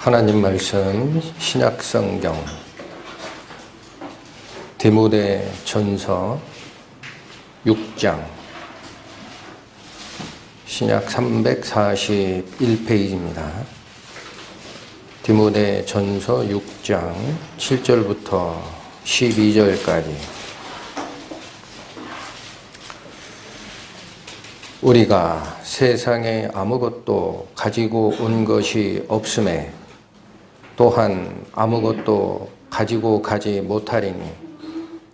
하나님 말씀 신약성경 디모데전서 6장 신약 341페이지입니다. 디모데전서 6장 7절부터 12절까지. 우리가 세상에 아무것도 가지고 온 것이 없음에 또한 아무것도 가지고 가지 못하리니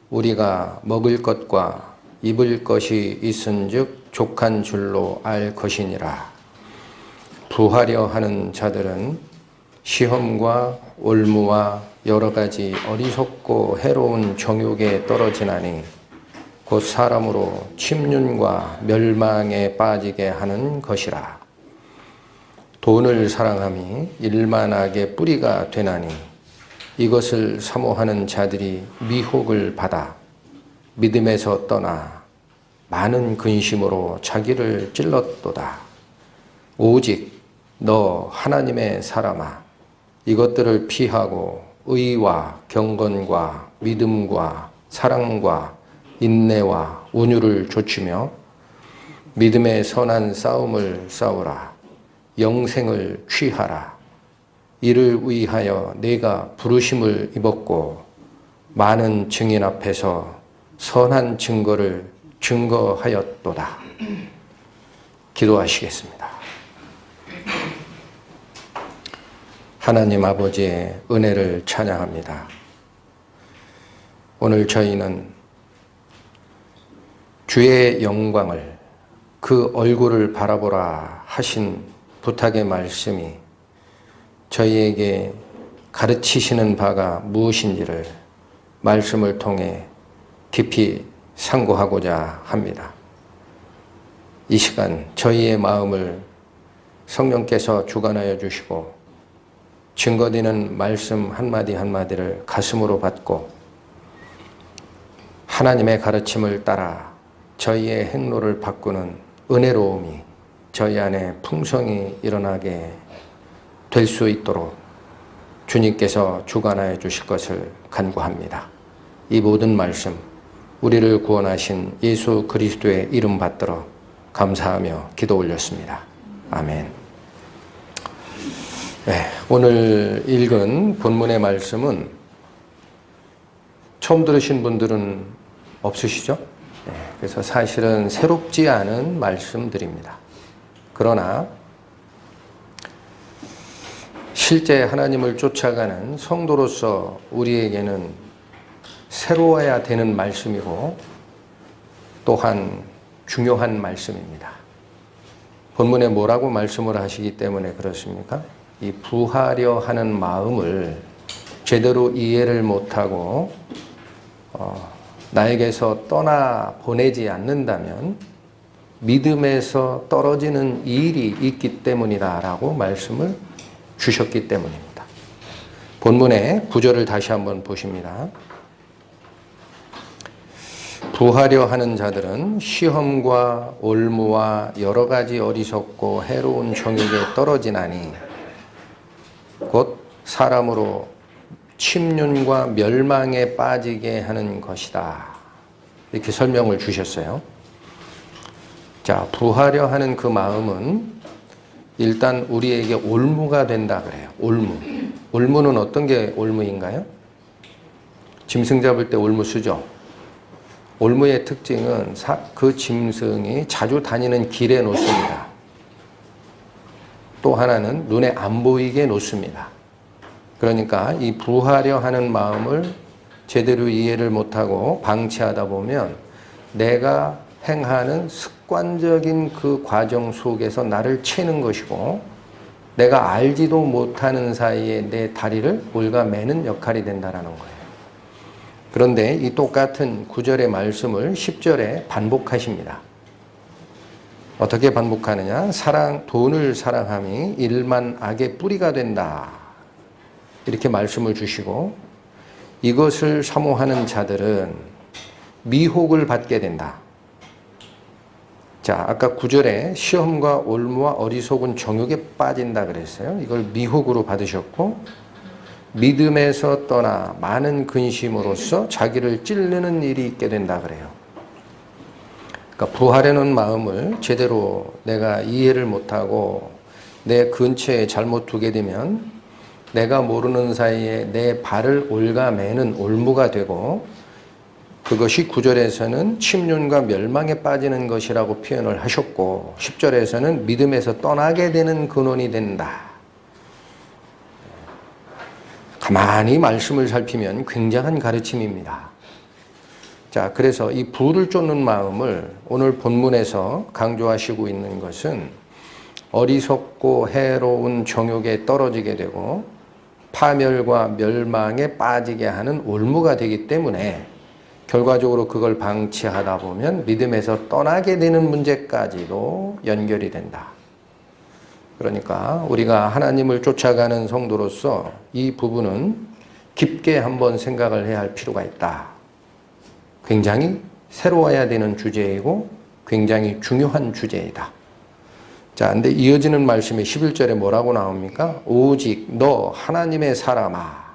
우리가 먹을 것과 입을 것이 있은즉 족한 줄로 알 것이니라. 부하려 하는 자들은 시험과 올무와 여러 가지 어리석고 해로운 정욕에 떨어지나니 곧 사람으로 침륜과 멸망에 빠지게 하는 것이라. 돈을 사랑함이 일만하게 뿌리가 되나니 이것을 사모하는 자들이 미혹을 받아 믿음에서 떠나 많은 근심으로 자기를 찔렀도다. 오직 너 하나님의 사람아, 이것들을 피하고 의와 경건과 믿음과 사랑과 인내와 온유를 좇으며 믿음의 선한 싸움을 싸우라. 영생을 취하라. 이를 위하여 내가 부르심을 입었고 많은 증인 앞에서 선한 증거를 증거하였도다. 기도하시겠습니다. 하나님 아버지의 은혜를 찬양합니다. 오늘 저희는 주의 영광을, 그 얼굴을 바라보라 하신 부탁의 말씀이 저희에게 가르치시는 바가 무엇인지를 말씀을 통해 깊이 상고하고자 합니다. 이 시간 저희의 마음을 성령께서 주관하여 주시고 증거되는 말씀 한마디 한마디를 가슴으로 받고 하나님의 가르침을 따라 저희의 행로를 바꾸는 은혜로움이 저희 안에 풍성히 일어나게 될 수 있도록 주님께서 주관하여 주실 것을 간구합니다. 이 모든 말씀 우리를 구원하신 예수 그리스도의 이름 받들어 감사하며 기도 올렸습니다. 아멘. 네, 오늘 읽은 본문의 말씀은 처음 들으신 분들은 없으시죠? 네, 그래서 사실은 새롭지 않은 말씀들입니다. 그러나 실제 하나님을 쫓아가는 성도로서 우리에게는 새로워야 되는 말씀이고 또한 중요한 말씀입니다. 본문에 뭐라고 말씀을 하시기 때문에 그렇습니까? 이 부하려 하는 마음을 제대로 이해를 못하고 나에게서 떠나 보내지 않는다면 믿음에서 떨어지는 일이 있기 때문이다 라고 말씀을 주셨기 때문입니다. 본문의 구절을 다시 한번 보십니다. 부하려 하는 자들은 시험과 올무와 여러 가지 어리석고 해로운 정욕에 떨어지나니 곧 사람으로 침륜과 멸망에 빠지게 하는 것이다. 이렇게 설명을 주셨어요. 자, 부하려 하는 그 마음은 일단 우리에게 올무가 된다 그래요. 올무. 올무는 어떤 게 올무인가요? 짐승 잡을 때 올무 쓰죠. 올무의 특징은 그 짐승이 자주 다니는 길에 놓습니다. 또 하나는 눈에 안 보이게 놓습니다. 그러니까 이 부하려 하는 마음을 제대로 이해를 못하고 방치하다 보면 내가 행하는 습관적인 그 과정 속에서 나를 채는 것이고 내가 알지도 못하는 사이에 내 다리를 올가매는 역할이 된다는 거예요. 그런데 이 똑같은 9절의 말씀을 10절에 반복하십니다. 어떻게 반복하느냐? 돈을 사랑함이 일만 악의 뿌리가 된다. 이렇게 말씀을 주시고 이것을 사모하는 자들은 미혹을 받게 된다. 자, 아까 9절에 시험과 올무와 어리석은 정욕에 빠진다 그랬어요. 이걸 미혹으로 받으셨고, 믿음에서 떠나 많은 근심으로써 자기를 찌르는 일이 있게 된다 그래요. 그러니까 부하려는 마음을 제대로 내가 이해를 못하고 내 근처에 잘못 두게 되면 내가 모르는 사이에 내 발을 옭아매는 올무가 되고, 그것이 9절에서는 침륜과 멸망에 빠지는 것이라고 표현을 하셨고, 10절에서는 믿음에서 떠나게 되는 근원이 된다. 가만히 말씀을 살피면 굉장한 가르침입니다. 자, 그래서 이 부를 쫓는 마음을 오늘 본문에서 강조하시고 있는 것은 어리석고 해로운 정욕에 떨어지게 되고 파멸과 멸망에 빠지게 하는 올무가 되기 때문에 결과적으로 그걸 방치하다 보면 믿음에서 떠나게 되는 문제까지도 연결이 된다. 그러니까 우리가 하나님을 쫓아가는 성도로서 이 부분은 깊게 한번 생각을 해야 할 필요가 있다. 굉장히 새로워야 되는 주제이고 굉장히 중요한 주제이다. 자, 근데 이어지는 말씀이 11절에 뭐라고 나옵니까? 오직 너 하나님의 사람아,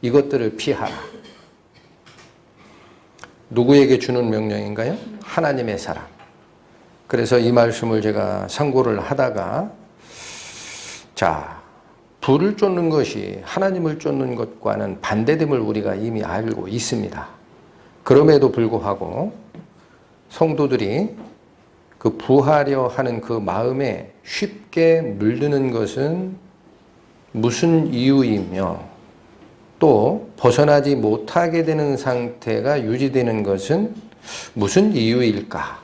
이것들을 피하라. 누구에게 주는 명령인가요? 하나님의 사람. 그래서 이 말씀을 제가 상고를 하다가, 자, 부를 쫓는 것이 하나님을 쫓는 것과는 반대됨을 우리가 이미 알고 있습니다. 그럼에도 불구하고 성도들이 그 부하려 하는 그 마음에 쉽게 물드는 것은 무슨 이유이며, 또 벗어나지 못하게 되는 상태가 유지되는 것은 무슨 이유일까?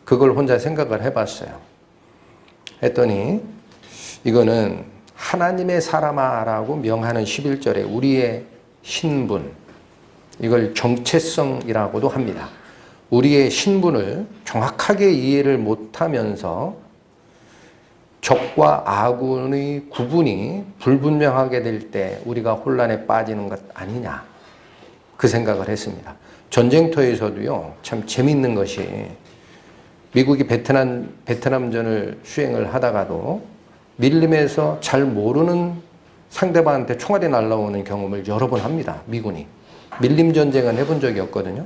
그걸 혼자 생각을 해봤어요. 했더니 이거는 하나님의 사람아 라고 명하는 11절에 우리의 신분, 이걸 정체성이라고도 합니다. 우리의 신분을 정확하게 이해를 못하면서 적과 아군의 구분이 불분명하게 될 때 우리가 혼란에 빠지는 것 아니냐, 그 생각을 했습니다. 전쟁터에서도요, 참 재밌는 것이 미국이 베트남전을 수행을 하다가도 밀림에서 잘 모르는 상대방한테 총알이 날라오는 경험을 여러 번 합니다. 미군이. 밀림 전쟁은 해본 적이 없거든요.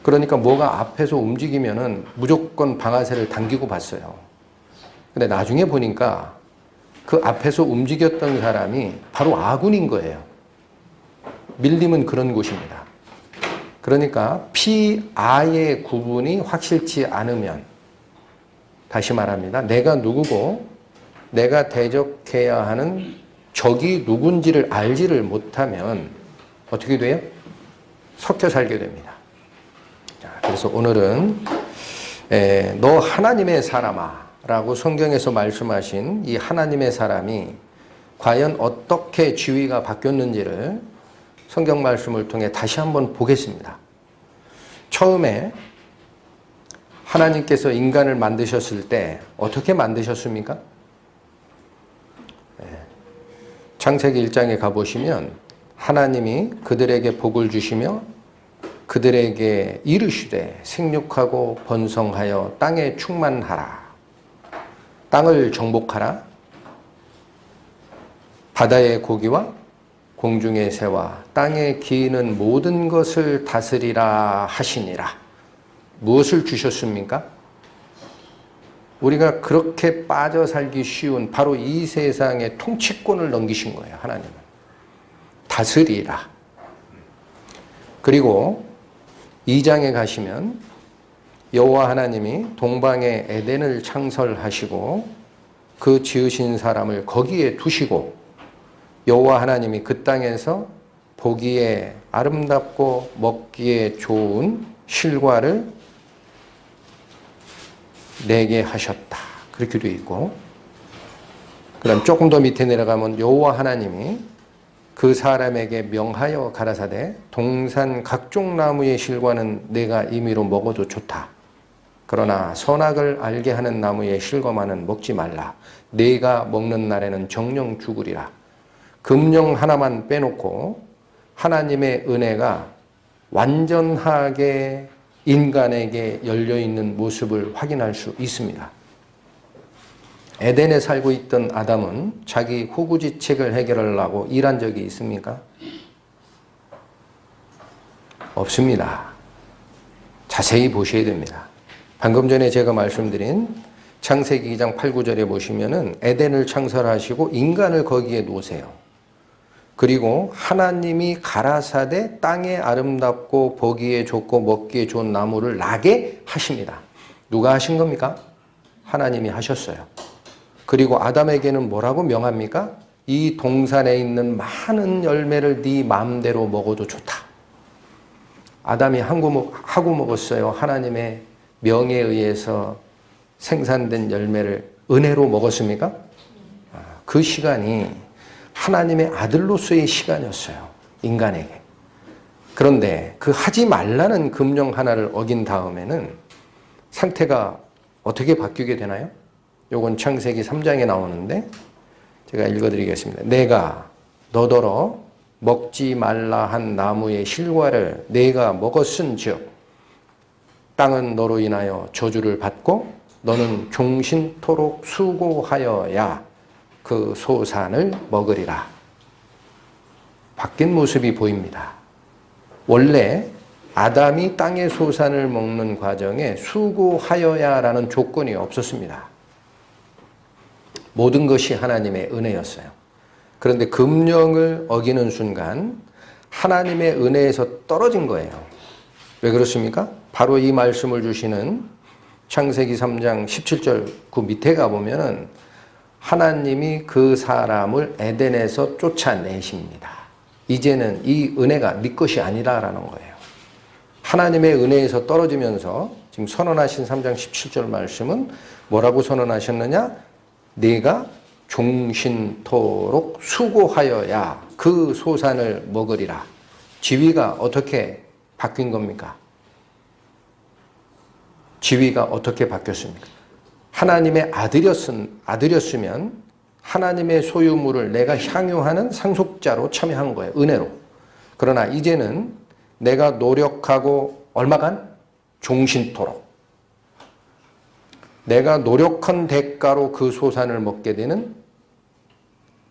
그러니까 뭐가 앞에서 움직이면은 무조건 방아쇠를 당기고 봤어요. 근데 나중에 보니까 그 앞에서 움직였던 사람이 바로 아군인 거예요. 밀림은 그런 곳입니다. 그러니까 피아의 구분이 확실치 않으면, 다시 말합니다. 내가 누구고 내가 대적해야 하는 적이 누군지를 알지를 못하면 어떻게 돼요? 섞여 살게 됩니다. 자, 그래서 오늘은 너 하나님의 사람아 라고 성경에서 말씀하신 이 하나님의 사람이 과연 어떻게 지위가 바뀌었는지를 성경 말씀을 통해 다시 한번 보겠습니다. 처음에 하나님께서 인간을 만드셨을 때 어떻게 만드셨습니까? 창세기 1장에 가보시면 하나님이 그들에게 복을 주시며 그들에게 이르시되 생육하고 번성하여 땅에 충만하라. 땅을 정복하라. 바다의 고기와 공중의 새와 땅에 기는 모든 것을 다스리라 하시니라. 무엇을 주셨습니까? 우리가 그렇게 빠져 살기 쉬운 바로 이 세상의 통치권을 넘기신 거예요. 하나님은. 다스리라. 그리고 2장에 가시면 여호와 하나님이 동방의 에덴을 창설하시고 그 지으신 사람을 거기에 두시고 여호와 하나님이 그 땅에서 보기에 아름답고 먹기에 좋은 실과를 내게 하셨다. 그렇게 되어 있고, 그 다음 조금 더 밑에 내려가면 여호와 하나님이 그 사람에게 명하여 가라사대 동산 각종 나무의 실과는 내가 임의로 먹어도 좋다. 그러나 선악을 알게 하는 나무의 실과만은 먹지 말라. 네가 먹는 날에는 정령 죽으리라. 금령 하나만 빼놓고 하나님의 은혜가 완전하게 인간에게 열려있는 모습을 확인할 수 있습니다. 에덴에 살고 있던 아담은 자기 후구지책을 해결하려고 일한 적이 있습니까? 없습니다. 자세히 보셔야 됩니다. 방금 전에 제가 말씀드린 창세기 2장 8, 9절에 보시면은 에덴을 창설하시고 인간을 거기에 놓으세요. 그리고 하나님이 가라사대 땅에 아름답고 보기에 좋고 먹기에 좋은 나무를 나게 하십니다. 누가 하신 겁니까? 하나님이 하셨어요. 그리고 아담에게는 뭐라고 명합니까? 이 동산에 있는 많은 열매를 네 마음대로 먹어도 좋다. 아담이 하고 먹었어요. 하나님의 명에 의해서 생산된 열매를 은혜로 먹었습니까? 그 시간이 하나님의 아들로서의 시간이었어요. 인간에게. 그런데 그 하지 말라는 금령 하나를 어긴 다음에는 상태가 어떻게 바뀌게 되나요? 요건 창세기 3장에 나오는데 제가 읽어드리겠습니다. 내가 너더러 먹지 말라 한 나무의 실과를 내가 먹었은즉 땅은 너로 인하여 저주를 받고 너는 종신토록 수고하여야 그 소산을 먹으리라. 바뀐 모습이 보입니다. 원래 아담이 땅의 소산을 먹는 과정에 수고하여야라는 조건이 없었습니다. 모든 것이 하나님의 은혜였어요. 그런데 금령을 어기는 순간 하나님의 은혜에서 떨어진 거예요. 왜 그렇습니까? 바로 이 말씀을 주시는 창세기 3장 17절 그 밑에 가보면은 하나님이 그 사람을 에덴에서 쫓아내십니다. 이제는 이 은혜가 네 것이 아니라라는 거예요. 하나님의 은혜에서 떨어지면서 지금 선언하신 3장 17절 말씀은 뭐라고 선언하셨느냐? 네가 종신토록 수고하여야 그 소산을 먹으리라. 지위가 어떻게 바뀐 겁니까? 지위가 어떻게 바뀌었습니까? 하나님의 아들이었으면 하나님의 소유물을 내가 향유하는 상속자로 참여한 거예요. 은혜로. 그러나 이제는 내가 노력하고 얼마간? 종신토록. 내가 노력한 대가로 그 소산을 먹게 되는,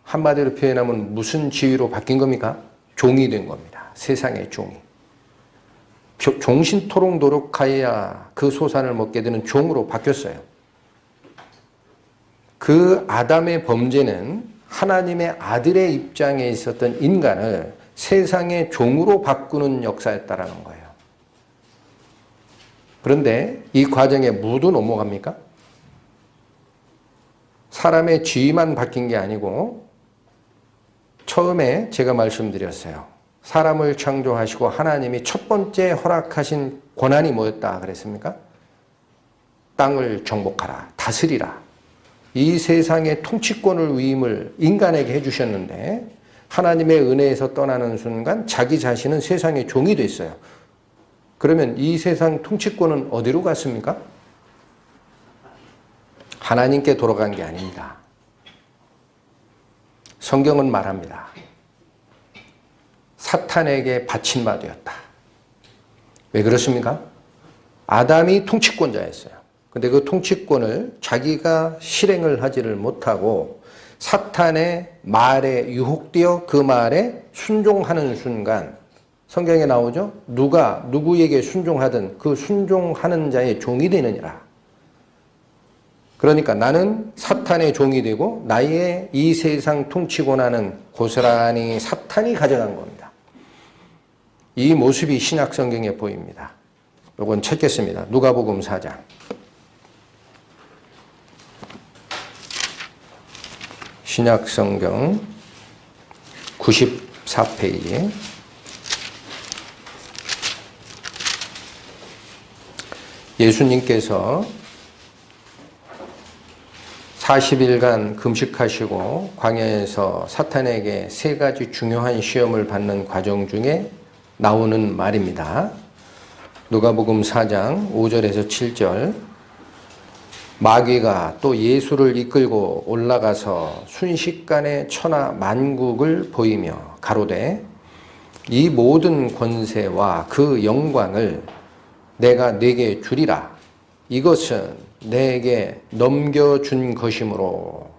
한마디로 표현하면 무슨 지위로 바뀐 겁니까? 종이 된 겁니다. 세상의 종이. 종신토록 노력하여야 그 소산을 먹게 되는 종으로 바뀌었어요. 그 아담의 범죄는 하나님의 아들의 입장에 있었던 인간을 세상의 종으로 바꾸는 역사였다라는 거예요. 그런데 이 과정에 무도 넘어갑니까? 사람의 지위만 바뀐 게 아니고 처음에 제가 말씀드렸어요. 사람을 창조하시고 하나님이 첫 번째 허락하신 권한이 뭐였다 그랬습니까? 땅을 정복하라, 다스리라. 이 세상의 통치권을 위임을 인간에게 해주셨는데 하나님의 은혜에서 떠나는 순간 자기 자신은 세상의 종이 됐어요. 그러면 이 세상 통치권은 어디로 갔습니까? 하나님께 돌아간 게 아닙니다. 성경은 말합니다. 사탄에게 바친 바 되었다. 왜 그렇습니까? 아담이 통치권자였어요. 근데 그 통치권을 자기가 실행을 하지를 못하고 사탄의 말에 유혹되어 그 말에 순종하는 순간, 성경에 나오죠? 누가 누구에게 순종하든 그 순종하는 자의 종이 되느니라. 그러니까 나는 사탄의 종이 되고 나의 이 세상 통치 권한은 고스란히 사탄이 가져간 겁니다. 이 모습이 신약 성경에 보입니다. 이건 찾겠습니다. 누가복음 4장. 신약 성경 94페이지. 예수님께서 40일간 금식하시고 광야에서 사탄에게 세 가지 중요한 시험을 받는 과정 중에 나오는 말입니다. 누가복음 4장 5절에서 7절. 마귀가 또 예수를 이끌고 올라가서 순식간에 천하 만국을 보이며 가로되 이 모든 권세와 그 영광을 내가 네게 주리라. 이것은 내게 넘겨준 것이므로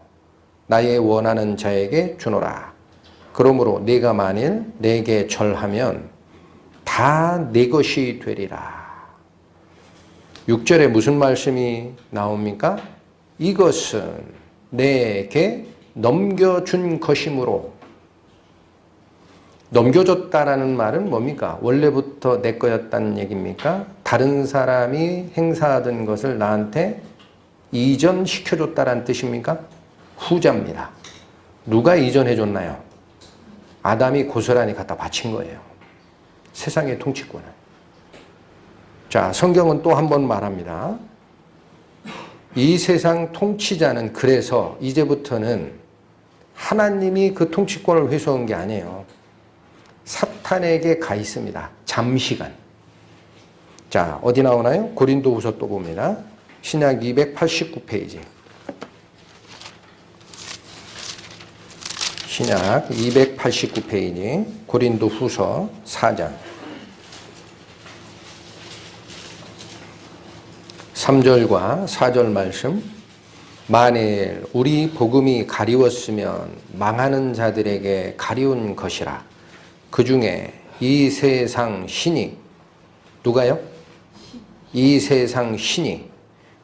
나의 원하는 자에게 주노라. 그러므로 네가 만일 내게 절하면 다 네 것이 되리라. 6절에 무슨 말씀이 나옵니까? 이것은 내게 넘겨준 것이므로. 넘겨줬다라는 말은 뭡니까? 원래부터 내 거였다는 얘기입니까? 다른 사람이 행사하던 것을 나한테 이전시켜줬다라는 뜻입니까? 후자입니다. 누가 이전해줬나요? 아담이 고스란히 갖다 바친 거예요. 세상의 통치권을. 자, 성경은 또 한 번 말합니다. 이 세상 통치자는 그래서 이제부터는 하나님이 그 통치권을 회수한 게 아니에요. 사탄에게 가 있습니다. 잠시간. 자, 어디 나오나요? 고린도후서 또 봅니다. 신약 289페이지. 신약 289페이지. 고린도후서 4장. 3절과 4절 말씀. 만일 우리 복음이 가리웠으면 망하는 자들에게 가리운 것이라. 그 중에 이 세상 신이, 누가요? 이 세상 신이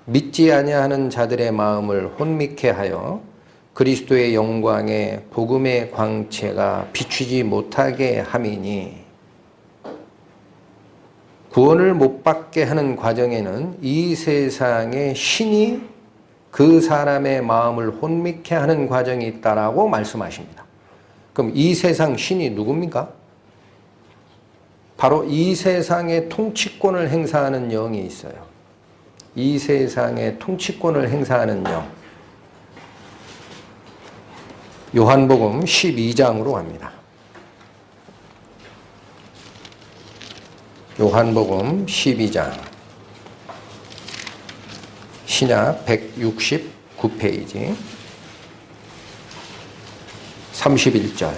믿지 아니하는 자들의 마음을 혼미케 하여 그리스도의 영광에 복음의 광채가 비추지 못하게 함이니, 구원을 못 받게 하는 과정에는 이 세상의 신이 그 사람의 마음을 혼미케 하는 과정이 있다라고 말씀하십니다. 그럼 이 세상 신이 누굽니까? 바로 이 세상의 통치권을 행사하는 영이 있어요. 이 세상의 통치권을 행사하는 영. 요한복음 12장으로 갑니다. 요한복음 12장. 신약 169페이지. 31절.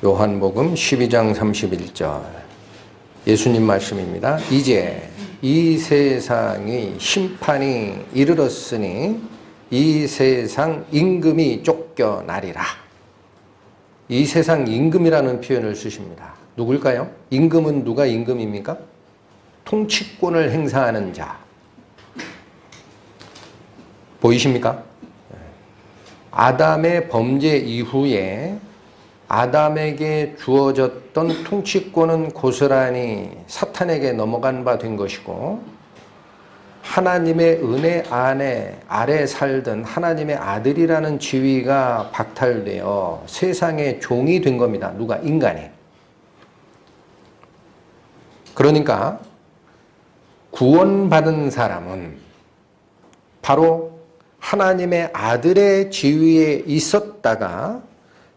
요한복음 12장 31절. 예수님 말씀입니다. 이제 이 세상의 심판이 이르렀으니 이 세상 임금이 쫓겨나리라. 이 세상 임금이라는 표현을 쓰십니다. 누굴까요? 임금은 누가 임금입니까? 통치권을 행사하는 자. 보이십니까? 아담의 범죄 이후에 아담에게 주어졌던 통치권은 고스란히 사탄에게 넘어간 바 된 것이고, 하나님의 은혜 아래 살던 하나님의 아들이라는 지위가 박탈되어 세상의 종이 된 겁니다. 누가? 인간이. 그러니까 구원받은 사람은 바로 하나님의 아들의 지위에 있었다가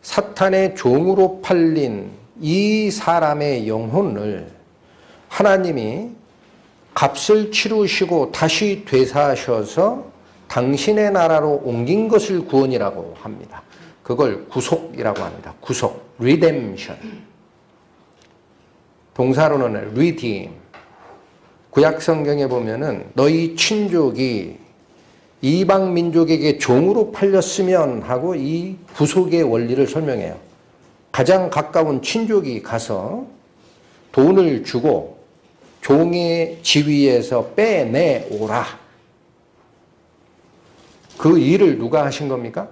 사탄의 종으로 팔린 이 사람의 영혼을 하나님이 값을 치르시고 다시 되사하셔서 당신의 나라로 옮긴 것을 구원이라고 합니다. 그걸 구속이라고 합니다. 구속, redemption. 동사로는 redeem. 구약 성경에 보면은 너희 친족이 이방 민족에게 종으로 팔렸으면 하고 이 구속의 원리를 설명해요. 가장 가까운 친족이 가서 돈을 주고 종의 지위에서 빼내오라. 그 일을 누가 하신 겁니까?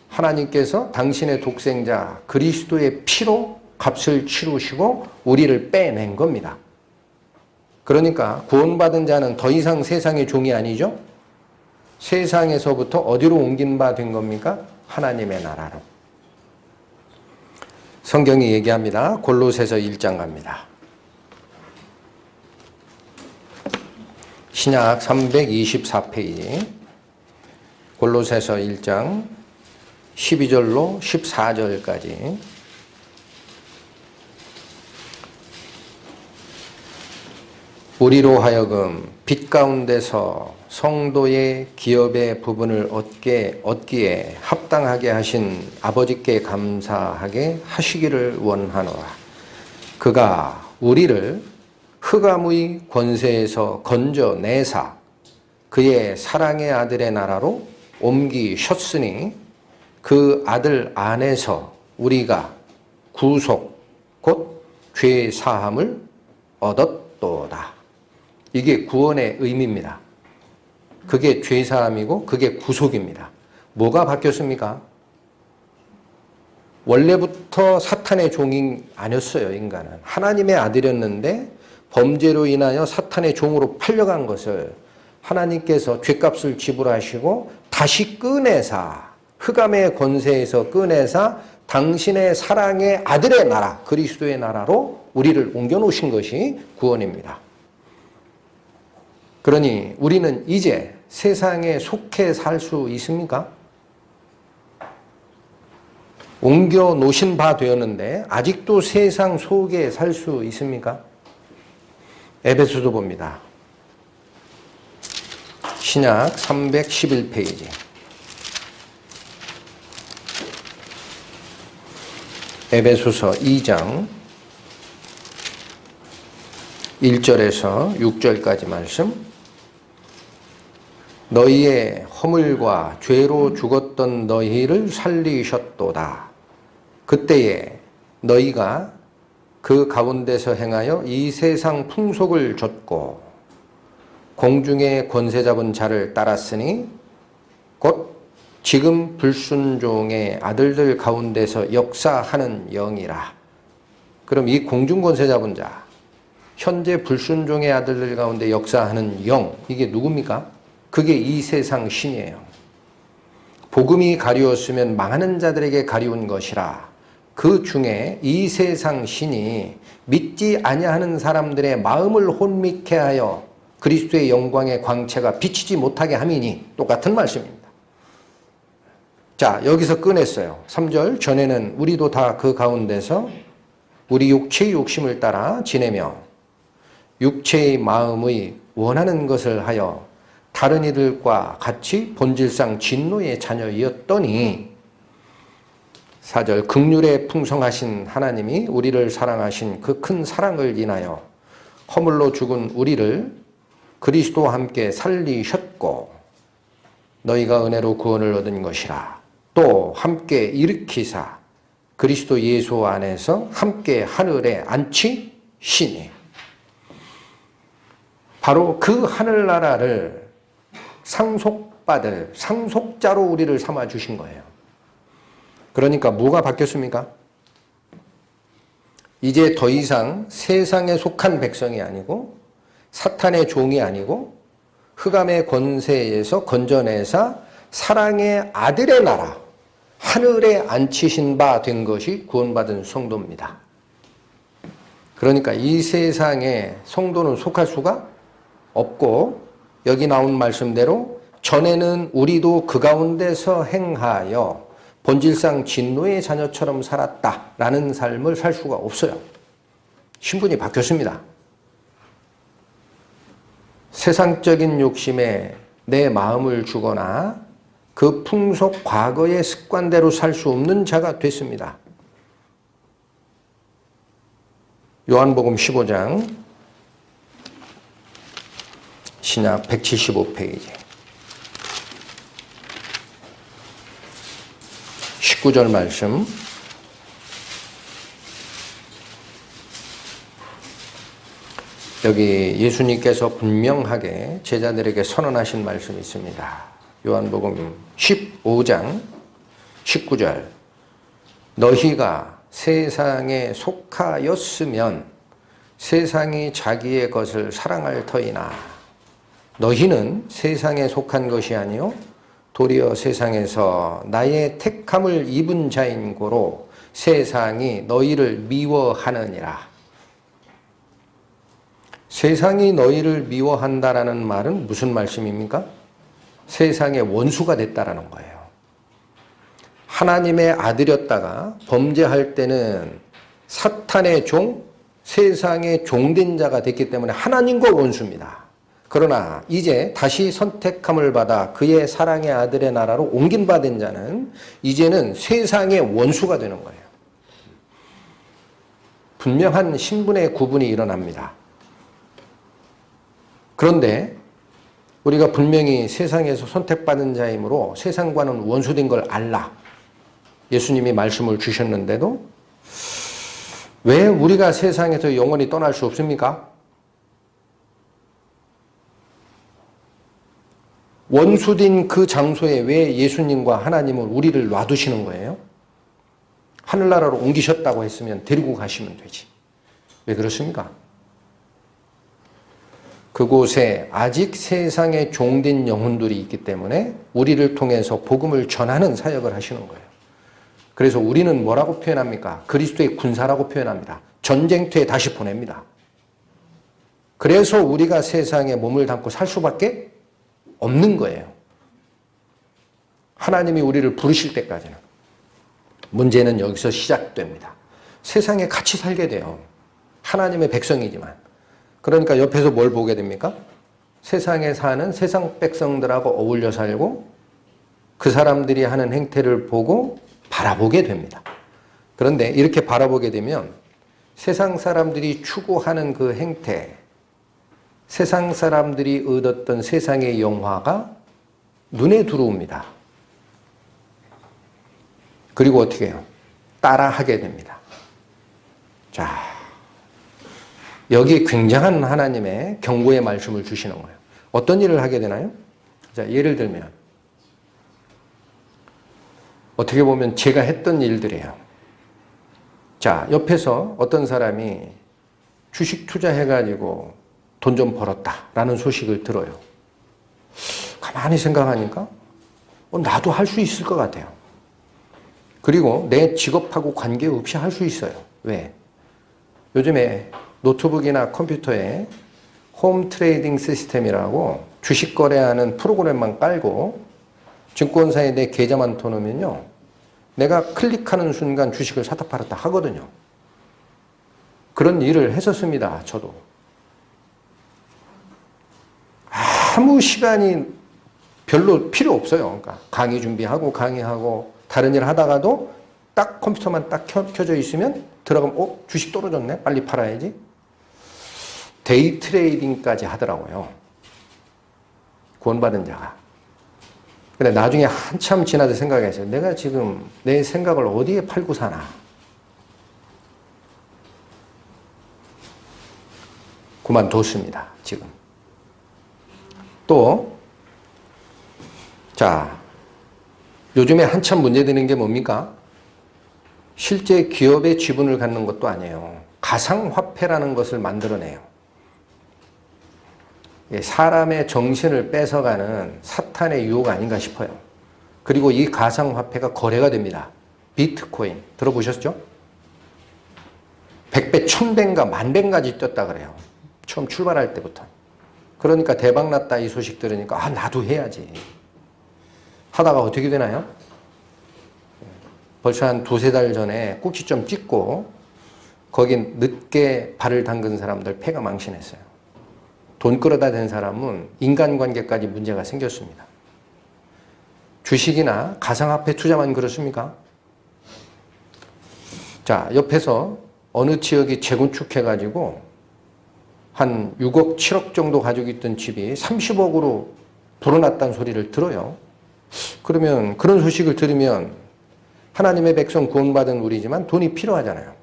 하나님께서 당신의 독생자 그리스도의 피로 값을 치르시고 우리를 빼낸 겁니다. 그러니까 구원받은 자는 더 이상 세상의 종이 아니죠? 세상에서부터 어디로 옮긴 바 된 겁니까? 하나님의 나라로. 성경이 얘기합니다. 골로새서 1장 갑니다. 신약 324페이지. 골로새서 1장 12절로 14절까지. 우리로 하여금 빛 가운데서 성도의 기업의 부분을 얻기에 합당하게 하신 아버지께 감사하게 하시기를 원하노라. 그가 우리를 흑암의 권세에서 건져내사 그의 사랑의 아들의 나라로 옮기셨으니 그 아들 안에서 우리가 구속 곧 죄사함을 얻었도다. 이게 구원의 의미입니다. 그게 죄사함이고 그게 구속입니다. 뭐가 바뀌었습니까? 원래부터 사탄의 종이 아니었어요. 인간은 하나님의 아들이었는데 범죄로 인하여 사탄의 종으로 팔려간 것을 하나님께서 죗값을 지불하시고 다시 꺼내사 흑암의 권세에서 꺼내사 당신의 사랑의 아들의 나라 그리스도의 나라로 우리를 옮겨놓으신 것이 구원입니다. 그러니 우리는 이제 세상에 속해 살 수 있습니까? 옮겨 놓으신 바 되었는데 아직도 세상 속에 살 수 있습니까? 에베소서 봅니다. 신약 311페이지. 에베소서 2장 1절에서 6절까지 말씀. 너희의 허물과 죄로 죽었던 너희를 살리셨도다. 그때에 너희가 그 가운데서 행하여 이 세상 풍속을 좇고 공중의 권세 잡은 자를 따랐으니 곧 지금 불순종의 아들들 가운데서 역사하는 영이라. 그럼 이 공중 권세 잡은 자, 현재 불순종의 아들들 가운데 역사하는 영, 이게 누굽니까? 그게 이 세상 신이에요. 복음이 가리웠으면 망하는 자들에게 가리운 것이라. 그 중에 이 세상 신이 믿지 아니하는 사람들의 마음을 혼미케 하여 그리스도의 영광의 광채가 비치지 못하게 함이니, 똑같은 말씀입니다. 자, 여기서 꺼냈어요. 3절, 전에는 우리도 다 그 가운데서 우리 육체의 욕심을 따라 지내며 육체의 마음의 원하는 것을 하여 다른 이들과 같이 본질상 진노의 자녀이었더니, 4절, 긍휼에 풍성하신 하나님이 우리를 사랑하신 그 큰 사랑을 인하여 허물로 죽은 우리를 그리스도와 함께 살리셨고 너희가 은혜로 구원을 얻은 것이라. 또 함께 일으키사 그리스도 예수 안에서 함께 하늘에 앉히시니. 바로 그 하늘나라를 상속받을 상속자로 우리를 삼아 주신 거예요. 그러니까 뭐가 바뀌었습니까? 이제 더 이상 세상에 속한 백성이 아니고 사탄의 종이 아니고 흑암의 권세에서 건져내사 사랑의 아들의 나라 하늘에 앉히신 바 된 것이 구원받은 성도입니다. 그러니까 이 세상에 성도는 속할 수가 없고, 여기 나온 말씀대로 전에는 우리도 그 가운데서 행하여 본질상 진노의 자녀처럼 살았다라는 삶을 살 수가 없어요. 신분이 바뀌었습니다. 세상적인 욕심에 내 마음을 주거나 그 풍속 과거의 습관대로 살 수 없는 자가 됐습니다. 요한복음 15장 신약 175페이지 19절 말씀. 여기 예수님께서 분명하게 제자들에게 선언하신 말씀이 있습니다. 요한복음 15장 19절. 너희가 세상에 속하였으면 세상이 자기의 것을 사랑할 터이나 너희는 세상에 속한 것이 아니요 도리어 세상에서 나의 택함을 입은 자인 고로 세상이 너희를 미워하느니라. 세상이 너희를 미워한다라는 말은 무슨 말씀입니까? 세상의 원수가 됐다라는 거예요. 하나님의 아들이었다가 범죄할 때는 사탄의 종, 세상의 종된 자가 됐기 때문에 하나님과 원수입니다. 그러나 이제 다시 선택함을 받아 그의 사랑의 아들의 나라로 옮긴 바 된 자는 이제는 세상의 원수가 되는 거예요. 분명한 신분의 구분이 일어납니다. 그런데 우리가 분명히 세상에서 선택받은 자이므로 세상과는 원수된 걸 알라. 예수님이 말씀을 주셨는데도 왜 우리가 세상에서 영원히 떠날 수 없습니까? 원수된 그 장소에 왜 예수님과 하나님은 우리를 놔두시는 거예요? 하늘나라로 옮기셨다고 했으면 데리고 가시면 되지. 왜 그렇습니까? 그곳에 아직 세상에 종된 영혼들이 있기 때문에 우리를 통해서 복음을 전하는 사역을 하시는 거예요. 그래서 우리는 뭐라고 표현합니까? 그리스도의 군사라고 표현합니다. 전쟁터에 다시 보냅니다. 그래서 우리가 세상에 몸을 담고 살 수밖에 없는 거예요. 하나님이 우리를 부르실 때까지는. 문제는 여기서 시작됩니다. 세상에 같이 살게 돼요. 하나님의 백성이지만. 그러니까 옆에서 뭘 보게 됩니까? 세상에 사는 세상 백성들하고 어울려 살고 그 사람들이 하는 행태를 보고 바라보게 됩니다. 그런데 이렇게 바라보게 되면 세상 사람들이 추구하는 그 행태, 세상 사람들이 얻었던 세상의 영화가 눈에 들어옵니다. 그리고 어떻게 해요? 따라하게 됩니다. 자, 여기 굉장한 하나님의 경고의 말씀을 주시는 거예요. 어떤 일을 하게 되나요? 자, 예를 들면 어떻게 보면 제가 했던 일들이에요. 자, 옆에서 어떤 사람이 주식 투자해가지고 돈 좀 벌었다라는 소식을 들어요. 가만히 생각하니까 나도 할 수 있을 것 같아요. 그리고 내 직업하고 관계없이 할 수 있어요. 왜? 요즘에 노트북이나 컴퓨터에 홈 트레이딩 시스템이라고 주식 거래하는 프로그램만 깔고 증권사에 내 계좌만 터놓으면요, 내가 클릭하는 순간 주식을 샀다 팔았다 하거든요. 그런 일을 했었습니다. 저도. 아무 시간이 별로 필요 없어요. 그러니까 강의 준비하고 강의하고 다른 일 하다가도 딱 컴퓨터만 딱 켜져 있으면 들어가면 주식 떨어졌네? 빨리 팔아야지. 데이 트레이딩까지 하더라고요. 구원받은 자가. 근데 나중에 한참 지나서 생각했어요. 내가 지금 내 생각을 어디에 팔고 사나. 그만뒀습니다. 지금. 또, 자, 요즘에 한참 문제되는 게 뭡니까? 실제 기업의 지분을 갖는 것도 아니에요. 가상화폐라는 것을 만들어내요. 사람의 정신을 뺏어가는 사탄의 유혹 아닌가 싶어요. 그리고 이 가상화폐가 거래가 됩니다. 비트코인 들어보셨죠? 100배, 1000배인가 만배까지 뛰었다 그래요. 처음 출발할 때부터. 그러니까 대박났다 이 소식 들으니까 나도 해야지. 하다가 어떻게 되나요? 벌써 한 2-3달 전에 꼭지점 찍고 거기 늦게 발을 담근 사람들 패가 망신했어요. 돈 끌어다 댄 사람은 인간관계까지 문제가 생겼습니다. 주식이나 가상화폐 투자만 그렇습니까? 자, 옆에서 어느 지역이 재건축해가지고 한 6억, 7억 정도 가지고 있던 집이 30억으로 불어났다는 소리를 들어요. 그러면 그런 소식을 들으면 하나님의 백성 구원받은 우리지만 돈이 필요하잖아요.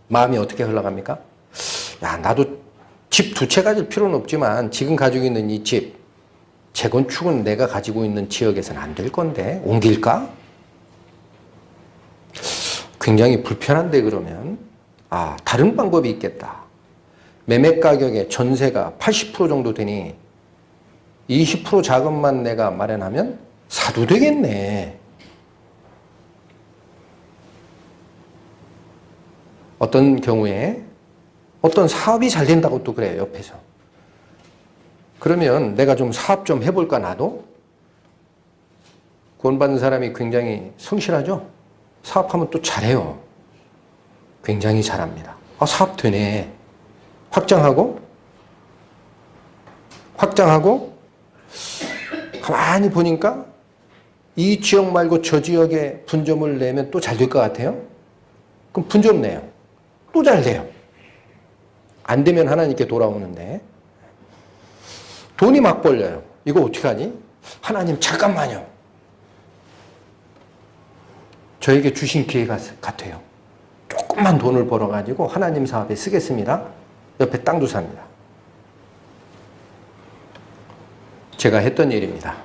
마음이 어떻게 흘러갑니까? 야, 나도 집 2채 가질 필요는 없지만 지금 가지고 있는 이 집 재건축은 내가 가지고 있는 지역에서는 안 될 건데 옮길까? 굉장히 불편한데 그러면 다른 방법이 있겠다. 매매 가격의 전세가 80% 정도 되니 20% 자금만 내가 마련하면 사도 되겠네. 어떤 경우에 어떤 사업이 잘 된다고 또 그래요. 옆에서. 그러면 내가 좀 사업 좀 해볼까 나도? 구원받은 사람이 굉장히 성실하죠? 사업하면 또 잘해요. 굉장히 잘합니다. 사업 되네. 확장하고 확장하고 가만히 보니까 이 지역 말고 저 지역에 분점을 내면 또 잘 될 것 같아요. 그럼 분점 내요. 또 잘 돼요. 안 되면 하나님께 돌아오는데 돈이 막 벌려요. 이거 어떻게 하니? 하나님 잠깐만요. 저에게 주신 기회 같아요. 조금만 돈을 벌어가지고 하나님 사업에 쓰겠습니다. 옆에 땅도 삽니다. 제가 했던 일입니다.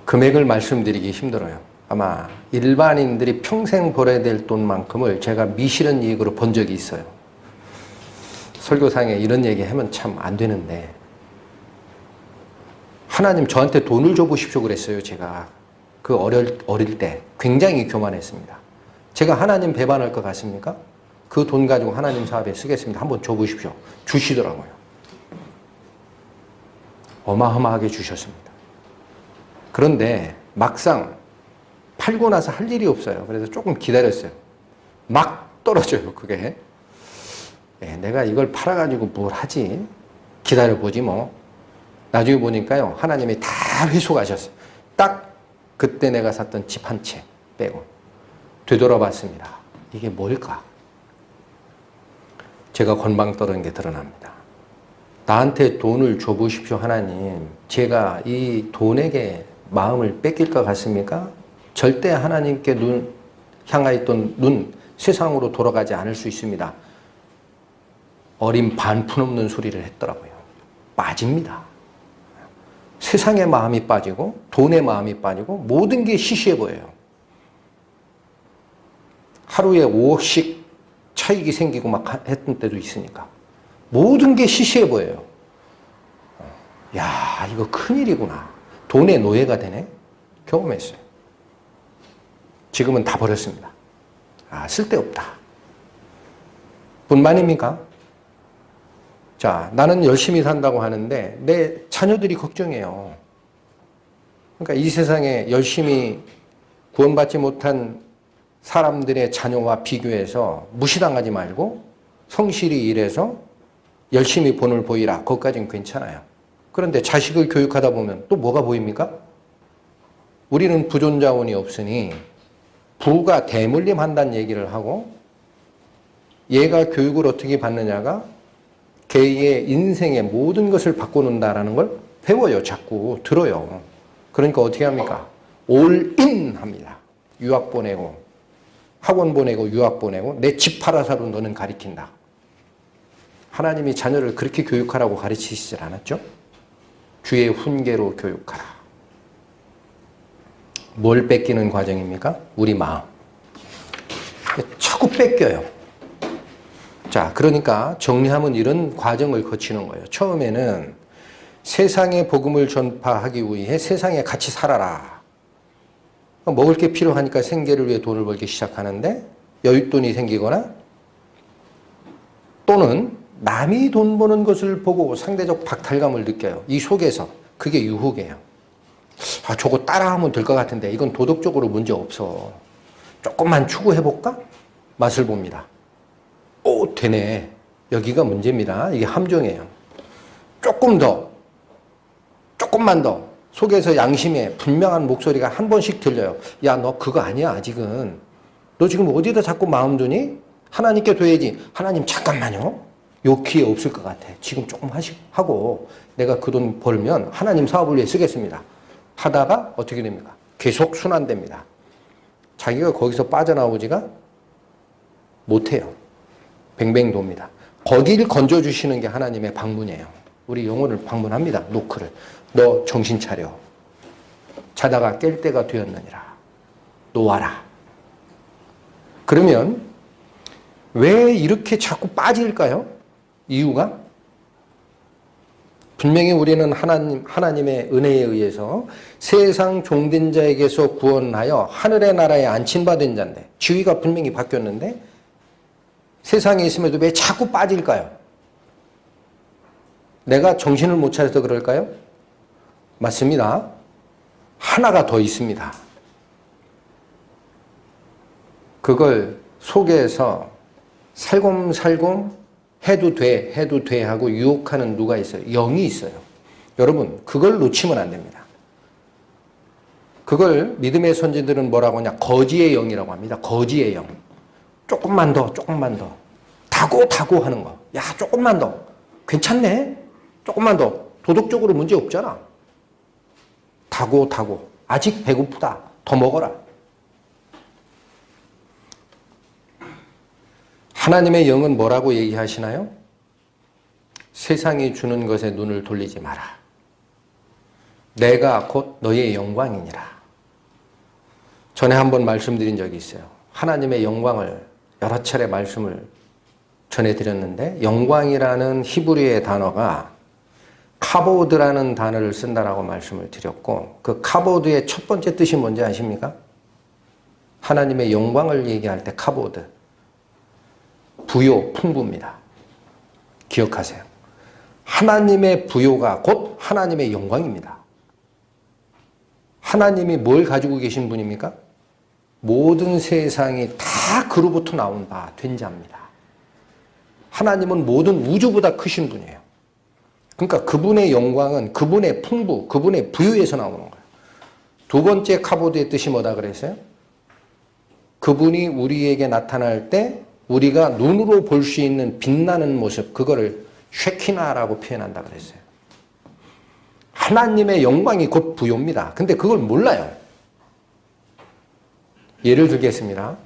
금액을 말씀드리기 힘들어요. 아마 일반인들이 평생 벌어야 될 돈만큼을 제가 미실현 이익으로 번 적이 있어요. 설교상에 이런 얘기하면 참 안 되는데 하나님 저한테 돈을 줘보십시오 그랬어요. 제가 그 어릴 때 굉장히 교만했습니다. 제가 하나님 배반할 것 같습니까? 그 돈 가지고 하나님 사업에 쓰겠습니다. 한번 줘보십시오. 주시더라고요. 어마어마하게 주셨습니다. 그런데 막상 팔고 나서 할 일이 없어요. 그래서 조금 기다렸어요. 막 떨어져요, 그게. 내가 이걸 팔아가지고 뭘 하지? 기다려보지 뭐. 나중에 보니까요, 하나님이 다 회수하셨어요. 딱 그때 내가 샀던 집 한 채 빼고. 되돌아봤습니다. 이게 뭘까? 제가 건방 떨은 게 드러납니다. 나한테 돈을 줘보십시오, 하나님. 제가 이 돈에게 마음을 뺏길 것 같습니까? 절대 하나님께 향하였던 눈, 세상으로 돌아가지 않을 수 있습니다. 어린 반푼 없는 소리를 했더라고요. 빠집니다. 세상의 마음이 빠지고 돈의 마음이 빠지고 모든 게 시시해 보여요. 하루에 5억씩 차익이 생기고 막 했던 때도 있으니까 모든 게 시시해 보여요. 야, 이거 큰일이구나. 돈의 노예가 되네. 경험했어요. 지금은 다 버렸습니다. 아, 쓸데없다. 뿐만입니까? 자, 나는 열심히 산다고 하는데 내 자녀들이 걱정해요. 그러니까 이 세상에 열심히 구원받지 못한 사람들의 자녀와 비교해서 무시당하지 말고 성실히 일해서 열심히 본을 보이라. 그것까지는 괜찮아요. 그런데 자식을 교육하다 보면 또 뭐가 보입니까? 우리는 부존자원이 없으니 부가 대물림한다는 얘기를 하고 얘가 교육을 어떻게 받느냐가 걔의 인생의 모든 것을 바꿔놓는다라는 걸 배워요. 자꾸 들어요. 그러니까 어떻게 합니까? 올인 합니다. 유학 보내고 학원 보내고 유학 보내고 내 집 팔아서로 너는 가리킨다. 하나님이 자녀를 그렇게 교육하라고 가르치시질 않았죠? 주의 훈계로 교육하라. 뭘 뺏기는 과정입니까? 우리 마음. 자꾸 뺏겨요. 자, 그러니까 정리하면 이런 과정을 거치는 거예요. 처음에는 세상의 복음을 전파하기 위해 세상에 같이 살아라. 먹을 게 필요하니까 생계를 위해 돈을 벌기 시작하는데 여윳돈이 생기거나 또는 남이 돈 버는 것을 보고 상대적 박탈감을 느껴요. 이 속에서. 그게 유혹이에요. 아, 저거 따라하면 될 것 같은데 이건 도덕적으로 문제 없어. 조금만 추구해볼까? 맛을 봅니다. 오, 되네. 여기가 문제입니다. 이게 함정이에요. 조금 더, 조금만 더 속에서 양심에 분명한 목소리가 한 번씩 들려요. 야, 너 그거 아니야 아직은. 너 지금 어디다 자꾸 마음 두니? 하나님께 둬야지. 하나님 잠깐만요. 요 기회 없을 것 같아. 지금 조금 하고 내가 그 돈 벌면 하나님 사업을 위해 쓰겠습니다. 하다가 어떻게 됩니까? 계속 순환됩니다. 자기가 거기서 빠져나오지가 못해요. 뱅뱅 돕니다. 거기를 건져주시는 게 하나님의 방문이에요. 우리 영혼을 방문합니다. 노크를. 너 정신 차려. 자다가 깰 때가 되었느니라. 놓아라. 그러면 왜 이렇게 자꾸 빠질까요? 이유가? 분명히 우리는 하나님의 은혜에 의해서 세상 종된 자에게서 구원하여 하늘의 나라에 안친받은 자인데 지위가 분명히 바뀌었는데 세상에 있음에도 왜 자꾸 빠질까요? 내가 정신을 못 차려서 그럴까요? 맞습니다. 하나가 더 있습니다. 그걸 속에서 살곰살곰 해도 돼 하고 유혹하는 누가 있어요? 영이 있어요. 여러분, 그걸 놓치면 안 됩니다. 그걸 믿음의 선지들은 뭐라고 하냐? 거지의 영이라고 합니다. 거지의 영. 조금만 더. 다고 하는 거. 야, 조금만 더. 괜찮네? 조금만 더. 도덕적으로 문제 없잖아. 다고. 아직 배고프다. 더 먹어라. 하나님의 영은 뭐라고 얘기하시나요? 세상이 주는 것에 눈을 돌리지 마라. 내가 곧 너의 영광이니라. 전에 한번 말씀드린 적이 있어요. 하나님의 영광을 여러 차례 말씀을 전해드렸는데 영광이라는 히브리어의 단어가 카보드라는 단어를 쓴다라고 말씀을 드렸고 그 카보드의 첫 번째 뜻이 뭔지 아십니까? 하나님의 영광을 얘기할 때 카보드. 부요, 풍부입니다. 기억하세요. 하나님의 부요가 곧 하나님의 영광입니다. 하나님이 뭘 가지고 계신 분입니까? 모든 세상이 다 그로부터 나온 바 된 자입니다. 하나님은 모든 우주보다 크신 분이에요. 그러니까 그분의 영광은 그분의 풍부, 그분의 부유에서 나오는 거예요. 두 번째 카보드의 뜻이 뭐다 그랬어요? 그분이 우리에게 나타날 때 우리가 눈으로 볼 수 있는 빛나는 모습, 그거를 쉐키나라고 표현한다 그랬어요. 하나님의 영광이 곧 부요입니다. 근데 그걸 몰라요. 예를 들겠습니다.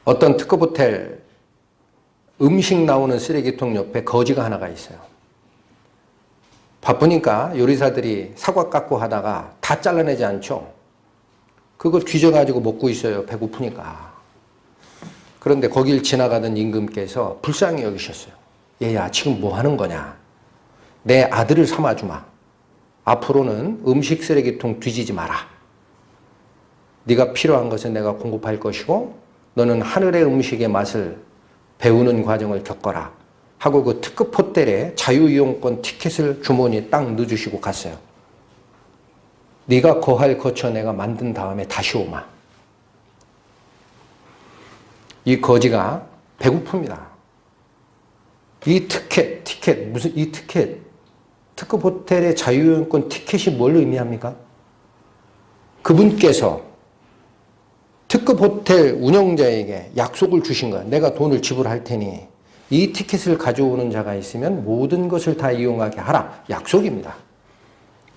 어떤 특급 호텔 음식 나오는 쓰레기통 옆에 거지가 하나가 있어요. 바쁘니까 요리사들이 사과 깎고 하다가 다 잘라내지 않죠. 그거 뒤져가지고 먹고 있어요. 배고프니까. 그런데 거길 지나가던 임금께서 불쌍히 여기셨어요. 얘야, 지금 뭐 하는 거냐? 내 아들을 삼아주마. 앞으로는 음식 쓰레기통 뒤지지 마라. 네가 필요한 것은 내가 공급할 것이고 너는 하늘의 음식의 맛을 배우는 과정을 겪어라 하고 그 특급 호텔에 자유이용권 티켓을 주머니에 딱 넣어주시고 갔어요. 네가 거할 거처 내가 만든 다음에 다시 오마. 이 거지가 배고픕니다. 이 티켓 무슨 이 티켓 특급 호텔의 자유이용권 티켓이 뭘 의미합니까? 그분께서 특급 호텔 운영자에게 약속을 주신 거야. 내가 돈을 지불할 테니 이 티켓을 가져오는 자가 있으면 모든 것을 다 이용하게 하라. 약속입니다.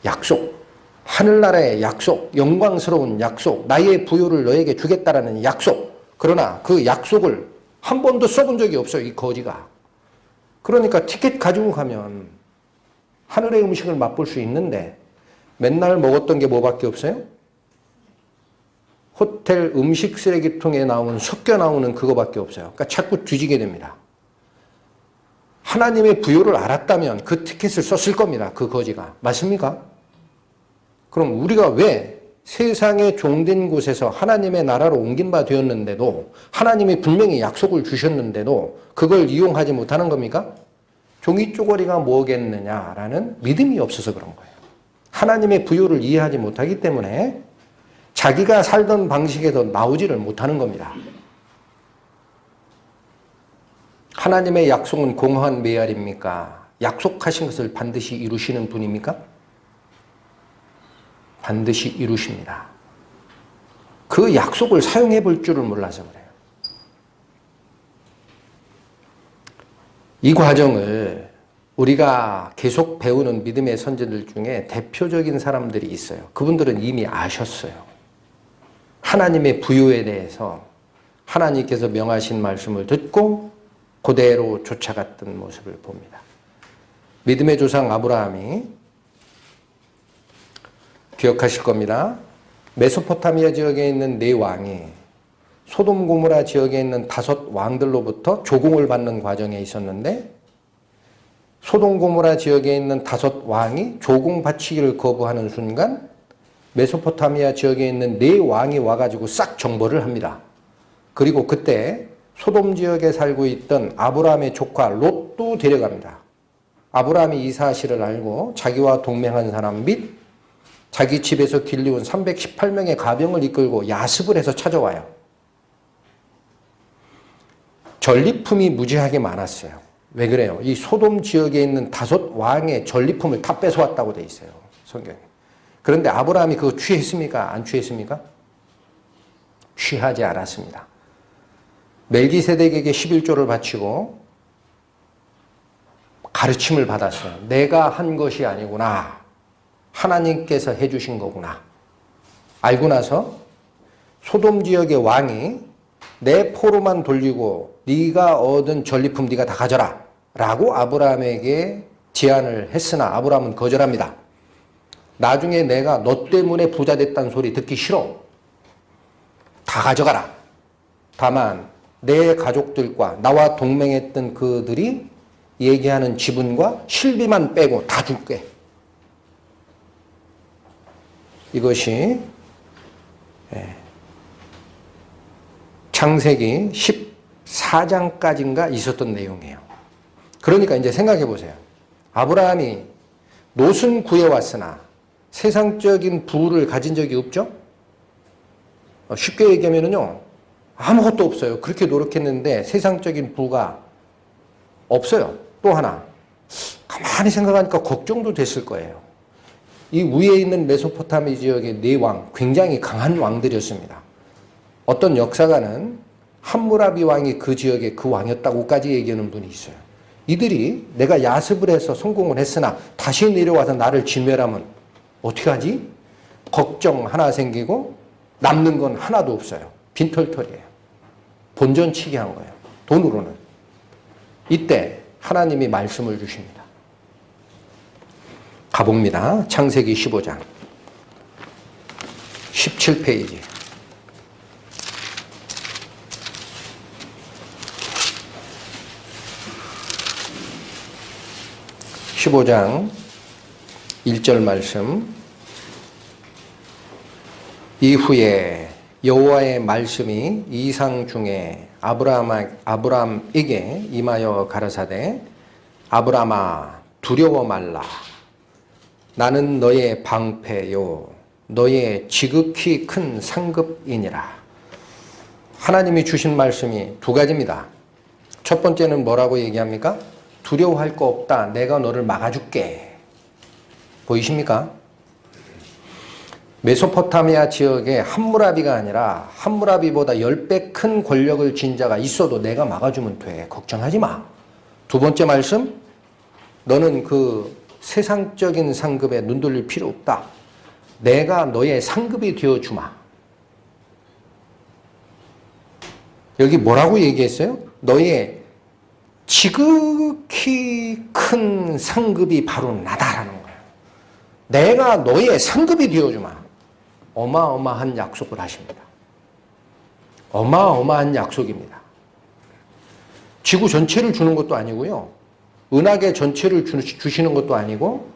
약속. 하늘나라의 약속. 영광스러운 약속. 나의 부요를 너에게 주겠다라는 약속. 그러나 그 약속을 한 번도 써본 적이 없어요. 이 거지가. 그러니까 티켓 가지고 가면 하늘의 음식을 맛볼 수 있는데 맨날 먹었던 게 뭐밖에 없어요? 호텔 음식 쓰레기통에 섞여 나오는 그거밖에 없어요. 그러니까 자꾸 뒤지게 됩니다. 하나님의 부요를 알았다면 그 티켓을 썼을 겁니다. 그 거지가. 맞습니까? 그럼 우리가 왜 세상의 종된 곳에서 하나님의 나라로 옮긴 바 되었는데도 하나님이 분명히 약속을 주셨는데도 그걸 이용하지 못하는 겁니까? 종이 쪼가리가 뭐겠느냐라는 믿음이 없어서 그런 거예요. 하나님의 부요를 이해하지 못하기 때문에 자기가 살던 방식에서 나오지를 못하는 겁니다. 하나님의 약속은 공허한 메아리입니까? 약속하신 것을 반드시 이루시는 분입니까? 반드시 이루십니다. 그 약속을 사용해 볼 줄을 몰라서 그래요. 이 과정을 우리가 계속 배우는 믿음의 선지들 중에 대표적인 사람들이 있어요. 그분들은 이미 아셨어요. 하나님의 부요에 대해서 하나님께서 명하신 말씀을 듣고 그대로 쫓아갔던 모습을 봅니다. 믿음의 조상 아브라함이 기억하실 겁니다. 메소포타미아 지역에 있는 4왕이 소돔 고모라 지역에 있는 5 왕들로부터 조공을 받는 과정에 있었는데 소돔 고모라 지역에 있는 5 왕이 조공 바치기를 거부하는 순간 메소포타미아 지역에 있는 4왕이 와가지고 싹 정벌을 합니다. 그리고 그때 소돔 지역에 살고 있던 아브라함의 조카 롯도 데려갑니다. 아브라함이 이 사실을 알고 자기와 동맹한 사람 및 자기 집에서 길리온 318명의 가병을 이끌고 야습을 해서 찾아와요. 전리품이 무지하게 많았어요. 왜 그래요? 이 소돔 지역에 있는 5 왕의 전리품을 다 뺏어왔다고 돼 있어요. 성경에. 그런데 아브라함이 그거 취했습니까? 안 취했습니까? 취하지 않았습니다. 멜기세덱에게 11조를 바치고 가르침을 받았어요. 내가 한 것이 아니구나. 하나님께서 해주신 거구나. 알고 나서 소돔 지역의 왕이 내 포로만 돌리고 네가 얻은 전리품 네가 다 가져라 라고 아브라함에게 제안을 했으나 아브라함은 거절합니다. 나중에 내가 너 때문에 부자 됐다는 소리 듣기 싫어. 다 가져가라. 다만 내 가족들과 나와 동맹했던 그들이 얘기하는 지분과 실비만 빼고 다 줄게. 이것이 창세기 14장까지인가 있었던 내용이에요. 그러니까 이제 생각해 보세요. 아브라함이 노승 구해왔으나 세상적인 부를 가진 적이 없죠? 쉽게 얘기하면요. 아무것도 없어요. 그렇게 노력했는데 세상적인 부가 없어요. 또 하나. 가만히 생각하니까 걱정도 됐을 거예요. 이 위에 있는 메소포타미 지역의 4왕, 굉장히 강한 왕들이었습니다. 어떤 역사가는 함무라비 왕이 그 지역의 그 왕이었다고까지 얘기하는 분이 있어요. 이들이 내가 야습을 해서 성공을 했으나 다시 내려와서 나를 진멸하면 어떻게 하지? 걱정 하나 생기고 남는 건 하나도 없어요. 빈털털이에요. 본전치기 한 거예요. 돈으로는. 이때 하나님이 말씀을 주십니다. 가봅니다. 창세기 15장 17페이지. (15장) 1절 말씀. 이후에 여호와의 말씀이 이상 중에 아브람에게 임하여 가라사대 아브람아 두려워 말라. 나는 너의 방패요 너의 지극히 큰 상급이니라. 하나님이 주신 말씀이 2가지입니다. 첫 번째는 뭐라고 얘기합니까? 두려워할 거 없다. 내가 너를 막아줄게. 보이십니까? 메소포타미아 지역에 함무라비가 아니라 함무라비보다 10배 큰 권력을 쥔 자가 있어도 내가 막아주면 돼. 걱정하지 마. 2번째 말씀, 너는 그 세상적인 상급에 눈 돌릴 필요 없다. 내가 너의 상급이 되어주마. 여기 뭐라고 얘기했어요? 너의 지극히 큰 상급이 바로 나다라는 거예요. 내가 너의 상급이 되어주마. 어마어마한 약속을 하십니다. 어마어마한 약속입니다. 지구 전체를 주는 것도 아니고요. 은하계 전체를 주시는 것도 아니고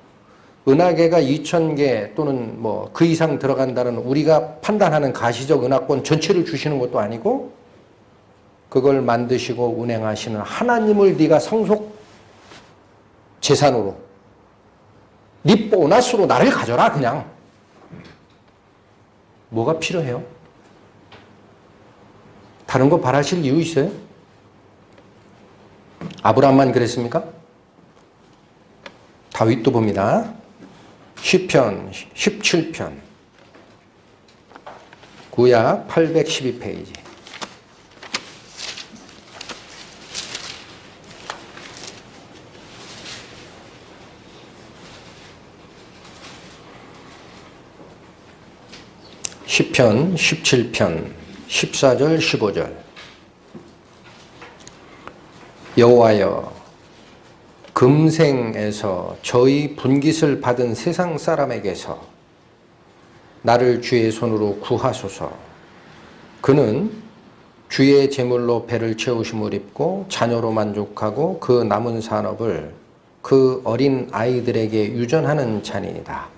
은하계가 2000개 또는 뭐 그 이상 들어간다는 우리가 판단하는 가시적 은하권 전체를 주시는 것도 아니고 그걸 만드시고 운행하시는 하나님을 네가 상속 재산으로 네 보너스로 나를 가져라. 그냥 뭐가 필요해요? 다른 거 바라실 이유 있어요? 아브라함만 그랬습니까? 다윗도 봅니다. 시편 17편 구약 812페이지. 시편 17편 14절 15절. 여호와여 금생에서 저희 분깃을 받은 세상 사람에게서 나를 주의 손으로 구하소서. 그는 주의 제물로 배를 채우심을 입고 자녀로 만족하고 그 남은 산업을 그 어린 아이들에게 유전하는 자니이다.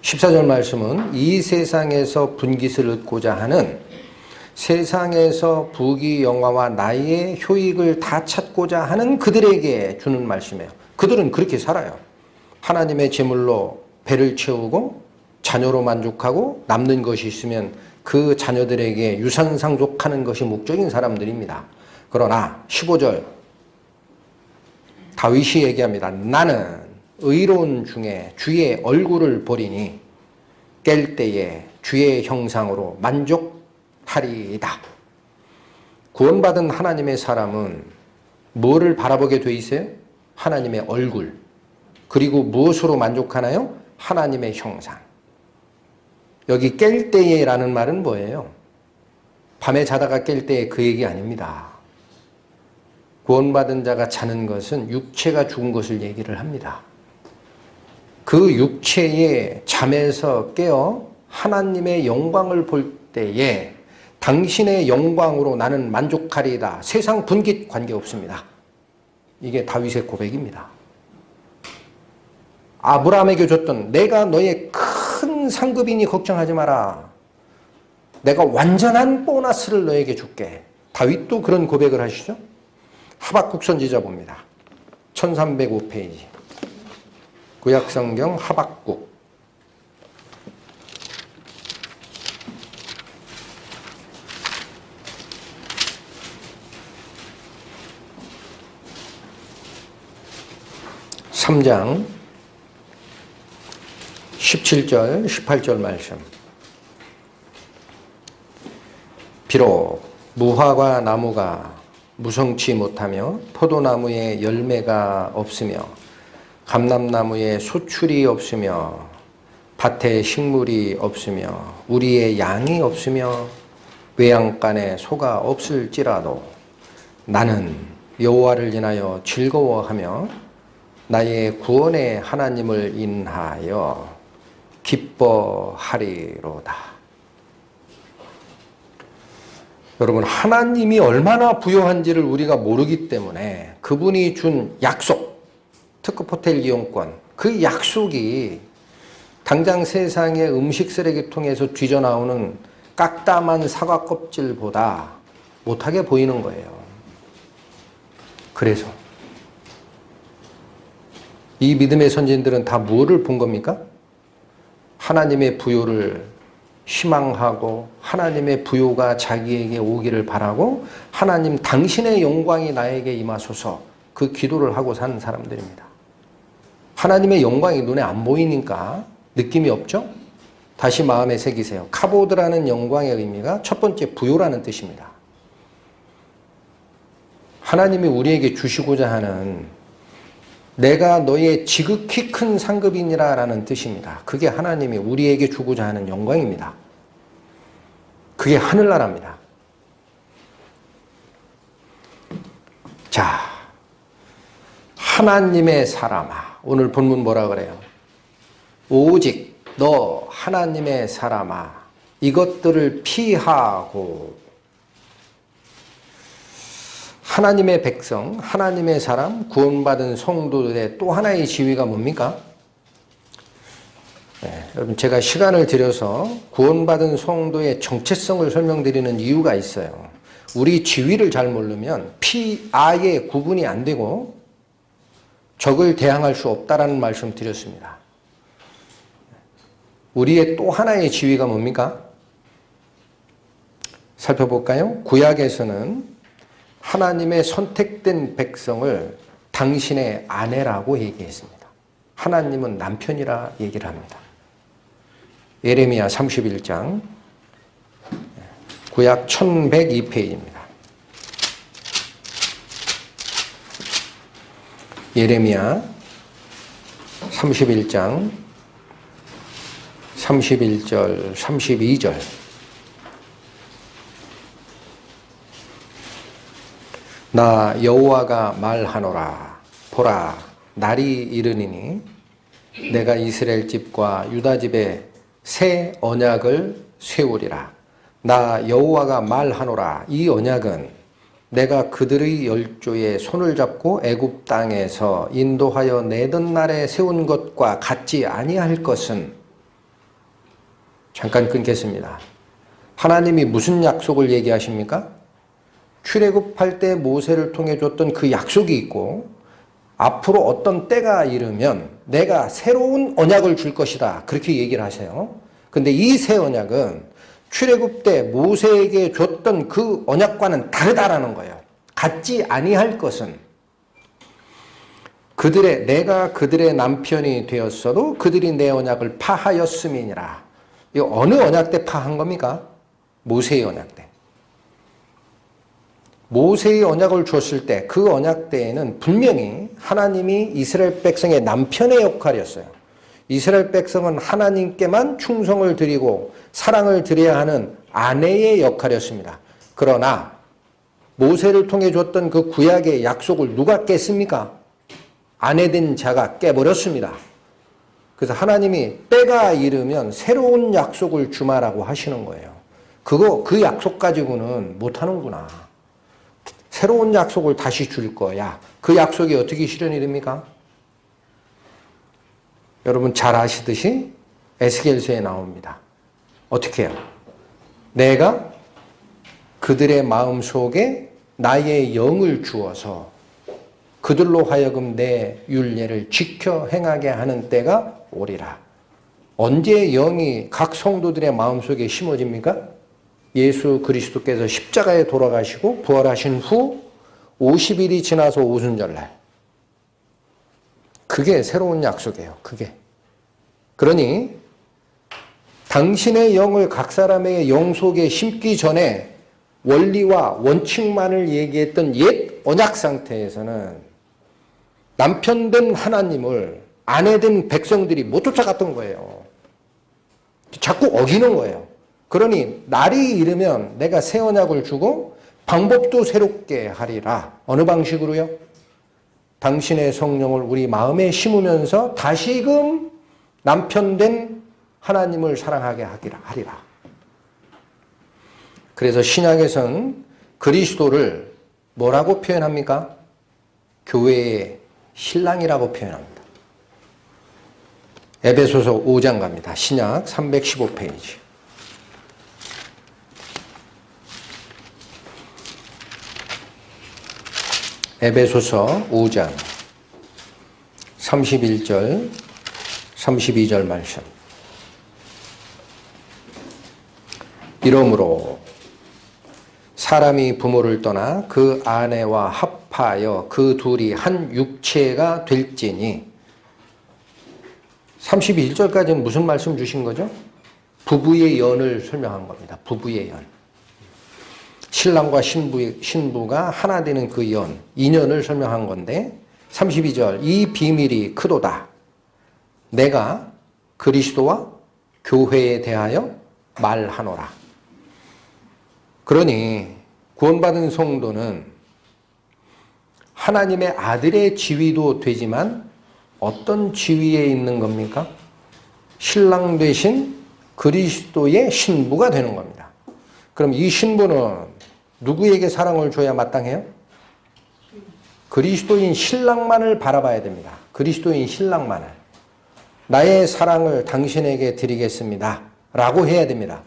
14절 말씀은 이 세상에서 분깃을 얻고자 하는, 세상에서 부귀 영화와 나의 효익을 다 찾고자 하는 그들에게 주는 말씀이에요. 그들은 그렇게 살아요. 하나님의 제물로 배를 채우고 자녀로 만족하고 남는 것이 있으면 그 자녀들에게 유산 상속하는 것이 목적인 사람들입니다. 그러나 15절 다윗이 얘기합니다. 나는 의로운 중에 주의 얼굴을 보리니 깰 때에 주의 형상으로 만족하리이다. 구원받은 하나님의 사람은 뭐를 바라보게 돼 있어요? 하나님의 얼굴. 그리고 무엇으로 만족하나요? 하나님의 형상. 여기 깰 때에 라는 말은 뭐예요? 밤에 자다가 깰 때 그 얘기 아닙니다. 구원받은 자가 자는 것은 육체가 죽은 것을 얘기를 합니다. 그 육체의 잠에서 깨어 하나님의 영광을 볼 때에 당신의 영광으로 나는 만족하리이다. 세상 분깃 관계없습니다. 이게 다윗의 고백입니다. 아브라함에게 줬던 내가 너의 큰 상급이니 걱정하지 마라. 내가 완전한 보너스를 너에게 줄게. 다윗도 그런 고백을 하시죠. 하박국 선지자 봅니다. 1305페이지. 구약성경 하박국. (3장) 17절 18절 말씀. 비록 무화과 나무가 무성치 못하며 포도나무에 열매가 없으며 감람나무에 수출이 없으며 밭에 식물이 없으며 우리의 양이 없으며 외양간에 소가 없을지라도 나는 여호와를 인하여 즐거워하며 나의 구원의 하나님을 인하여 기뻐하리로다. 여러분, 하나님이 얼마나 부요한지를 우리가 모르기 때문에 그분이 준 약속, 특급 호텔 이용권, 그 약속이 당장 세상의 음식 쓰레기통에서 뒤져나오는 깍담한 사과 껍질보다 못하게 보이는 거예요. 그래서 이 믿음의 선진들은 다 무엇을 본 겁니까? 하나님의 부요를 희망하고 하나님의 부요가 자기에게 오기를 바라고 하나님 당신의 영광이 나에게 임하소서 그 기도를 하고 사는 사람들입니다. 하나님의 영광이 눈에 안 보이니까 느낌이 없죠? 다시 마음에 새기세요. 카보드라는 영광의 의미가 첫 번째 부요라는 뜻입니다. 하나님이 우리에게 주시고자 하는 내가 너의 지극히 큰 상급이니라 라는 뜻입니다. 그게 하나님이 우리에게 주고자 하는 영광입니다. 그게 하늘나라입니다. 자, 하나님의 사람아. 오늘 본문 뭐라 그래요? 오직 너 하나님의 사람아. 이것들을 피하고 하나님의 백성, 하나님의 사람, 구원받은 성도들의 또 하나의 지위가 뭡니까? 네, 여러분 제가 시간을 들여서 구원받은 성도의 정체성을 설명드리는 이유가 있어요. 우리 지위를 잘 모르면 아예 구분이 안 되고 적을 대항할 수 없다라는 말씀 드렸습니다. 우리의 또 하나의 지위가 뭡니까? 살펴볼까요? 구약에서는 하나님의 선택된 백성을 당신의 아내라고 얘기했습니다. 하나님은 남편이라 얘기를 합니다. 예레미야 31장 구약 1102페이지입니다. 예레미야 31장 31절 32절 나 여호와가 말하노라. 보라, 날이 이르니니 내가 이스라엘 집과 유다 집에 새 언약을 세우리라. 나 여호와가 말하노라. 이 언약은 내가 그들의 열조에 손을 잡고 애굽 땅에서 인도하여 내던 날에 세운 것과 같지 아니할 것은. 잠깐 끊겠습니다. 하나님이 무슨 약속을 얘기하십니까? 출애굽할 때 모세를 통해 줬던 그 약속이 있고 앞으로 어떤 때가 이르면 내가 새로운 언약을 줄 것이다. 그렇게 얘기를 하세요. 근데 이 새 언약은 출애굽 때 모세에게 줬던 그 언약과는 다르다라는 거예요. 갖지 아니할 것은 내가 그들의 남편이 되었어도 그들이 내 언약을 파하였음이니라. 이 어느 언약 때 파한 겁니까? 모세의 언약 때. 모세의 언약을 줬을 때 그 언약 때에는 분명히 하나님이 이스라엘 백성의 남편의 역할이었어요. 이스라엘 백성은 하나님께만 충성을 드리고 사랑을 드려야 하는 아내의 역할이었습니다. 그러나 모세를 통해 줬던 그 구약의 약속을 누가 깼습니까? 아내된 자가 깨버렸습니다. 그래서 하나님이 때가 이르면 새로운 약속을 주마라고 하시는 거예요. 그 약속 가지고는 못하는구나. 새로운 약속을 다시 줄 거야. 그 약속이 어떻게 실현이 됩니까? 여러분 잘 아시듯이 에스겔서에 나옵니다. 어떻게 해요? 내가 그들의 마음속에 나의 영을 주어서 그들로 하여금 내 율례를 지켜 행하게 하는 때가 오리라. 언제 영이 각 성도들의 마음속에 심어집니까? 예수 그리스도께서 십자가에 돌아가시고 부활하신 후 50일이 지나서 오순절날. 그게 새로운 약속이에요. 그게. 그러니 당신의 영을 각 사람의 영 속에 심기 전에 원리와 원칙만을 얘기했던 옛 언약 상태에서는 남편된 하나님을 아내된 백성들이 못 쫓아갔던 거예요. 자꾸 어기는 거예요. 그러니 날이 이르면 내가 새 언약을 주고 방법도 새롭게 하리라. 어느 방식으로요? 당신의 성령을 우리 마음에 심으면서 다시금 남편된 하나님을 사랑하게 하리라. 그래서 신약에서는 그리스도를 뭐라고 표현합니까? 교회의 신랑이라고 표현합니다. 에베소서 5장 갑니다. 신약 315페이지. 에베소서 5장 31절 32절 말씀. 이러므로 사람이 부모를 떠나 그 아내와 합하여 그 둘이 한 육체가 될지니. 31절까지는 무슨 말씀 주신 거죠? 부부의 연을 설명한 겁니다. 부부의 연. 신랑과 신부가 하나 되는 그 연, 인연을 설명한 건데 32절 이 비밀이 크도다. 내가 그리스도와 교회에 대하여 말하노라. 그러니 구원받은 성도는 하나님의 아들의 지위도 되지만 어떤 지위에 있는 겁니까? 신랑 되신 그리스도의 신부가 되는 겁니다. 그럼 이 신부는 누구에게 사랑을 줘야 마땅해요? 그리스도인 신랑만을 바라봐야 됩니다. 그리스도인 신랑만을. 나의 사랑을 당신에게 드리겠습니다. 라고 해야 됩니다.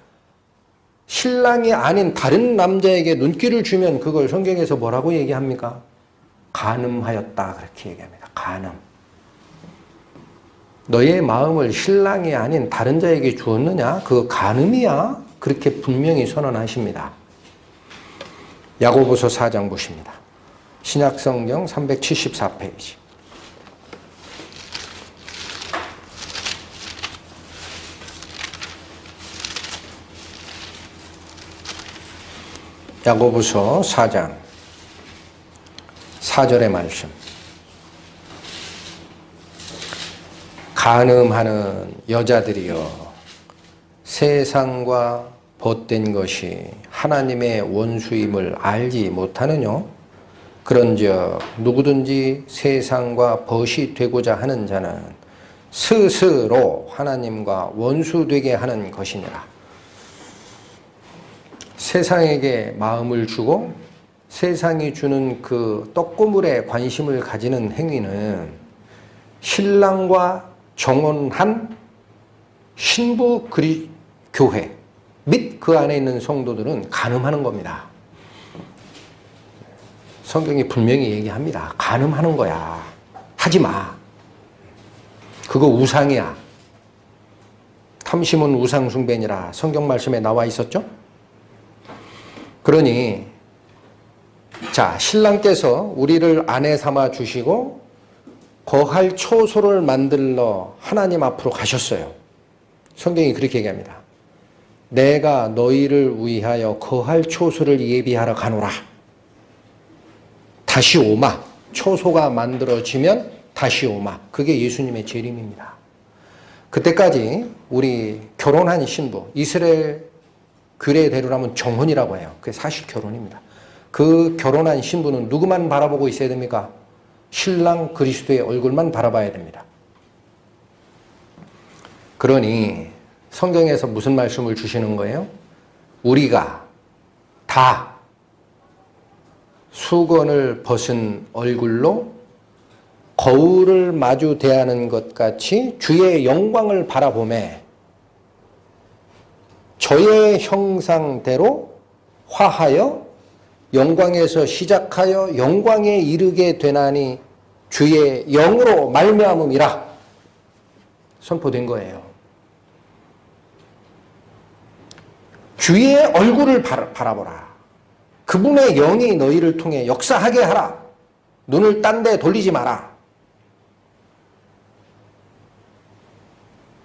신랑이 아닌 다른 남자에게 눈길을 주면 그걸 성경에서 뭐라고 얘기합니까? 간음하였다. 그렇게 얘기합니다. 간음. 너의 마음을 신랑이 아닌 다른 자에게 주었느냐? 그거 간음이야. 그렇게 분명히 선언하십니다. 야고보서 4장 보십니다. 신약성경 374페이지. 야고보서 4장 4절의 말씀. 간음하는 여자들이여 세상과 벗된 것이 하나님의 원수임을 알지 못하느뇨? 그런즉 누구든지 세상과 벗이 되고자 하는 자는 스스로 하나님과 원수되게 하는 것이니라. 세상에게 마음을 주고 세상이 주는 그 떡고물에 관심을 가지는 행위는 신랑과 정혼한 신부 교회 및 그 안에 있는 성도들은 간음하는 겁니다. 성경이 분명히 얘기합니다. 간음하는 거야. 하지 마. 그거 우상이야. 탐심은 우상 숭배니라 성경 말씀에 나와 있었죠? 그러니 자, 신랑께서 우리를 아내 삼아 주시고 거할 초소를 만들러 하나님 앞으로 가셨어요. 성경이 그렇게 얘기합니다. 내가 너희를 위하여 거할 초소를 예비하러 가노라. 다시 오마. 초소가 만들어지면 다시 오마. 그게 예수님의 재림입니다. 그때까지 우리 결혼한 신부, 이스라엘 규례대로라면 정혼이라고 해요. 그게 사실 결혼입니다. 그 결혼한 신부는 누구만 바라보고 있어야 됩니까? 신랑 그리스도의 얼굴만 바라봐야 됩니다. 그러니 성경에서 무슨 말씀을 주시는 거예요? 우리가 다 수건을 벗은 얼굴로 거울을 마주 대하는 것 같이 주의 영광을 바라보매 저의 형상대로 화하여 영광에서 시작하여 영광에 이르게 되나니 주의 영으로 말미암음이라 선포된 거예요. 주의 얼굴을 바라보라. 그분의 영이 너희를 통해 역사하게 하라. 눈을 딴 데 돌리지 마라.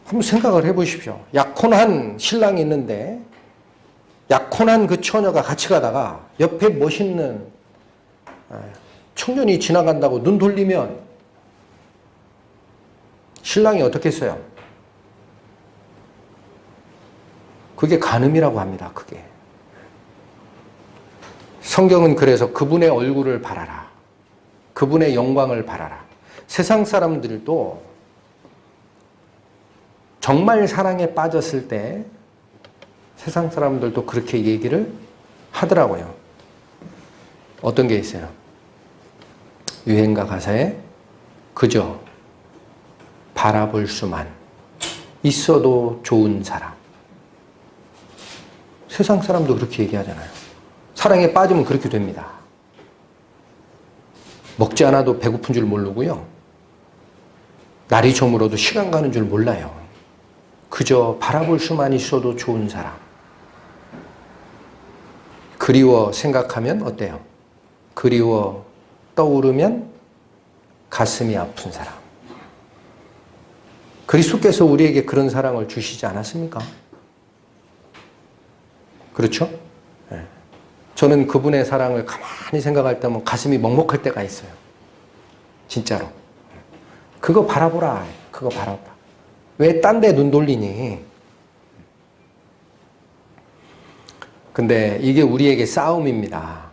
한번 생각을 해보십시오. 약혼한 신랑이 있는데 약혼한 그 처녀가 같이 가다가 옆에 멋있는 청년이 지나간다고 눈 돌리면 신랑이 어떻게 했어요? 그게 간음이라고 합니다. 그게. 성경은 그래서 그분의 얼굴을 바라라. 그분의 영광을 바라라. 세상 사람들도 정말 사랑에 빠졌을 때 세상 사람들도 그렇게 얘기를 하더라고요. 어떤 게 있어요? 유행가 가사에 그저 바라볼 수만 있어도 좋은 사람. 세상 사람도 그렇게 얘기하잖아요. 사랑에 빠지면 그렇게 됩니다. 먹지 않아도 배고픈 줄 모르고요. 날이 저물어도 시간 가는 줄 몰라요. 그저 바라볼 수만 있어도 좋은 사람. 그리워 생각하면 어때요? 그리워 떠오르면 가슴이 아픈 사람. 그리스도께서 우리에게 그런 사랑을 주시지 않았습니까? 그렇죠? 네. 저는 그분의 사랑을 가만히 생각할 때면 가슴이 먹먹할 때가 있어요. 진짜로. 그거 바라보라. 그거 바라보라. 왜 딴 데 눈 돌리니? 근데 이게 우리에게 싸움입니다.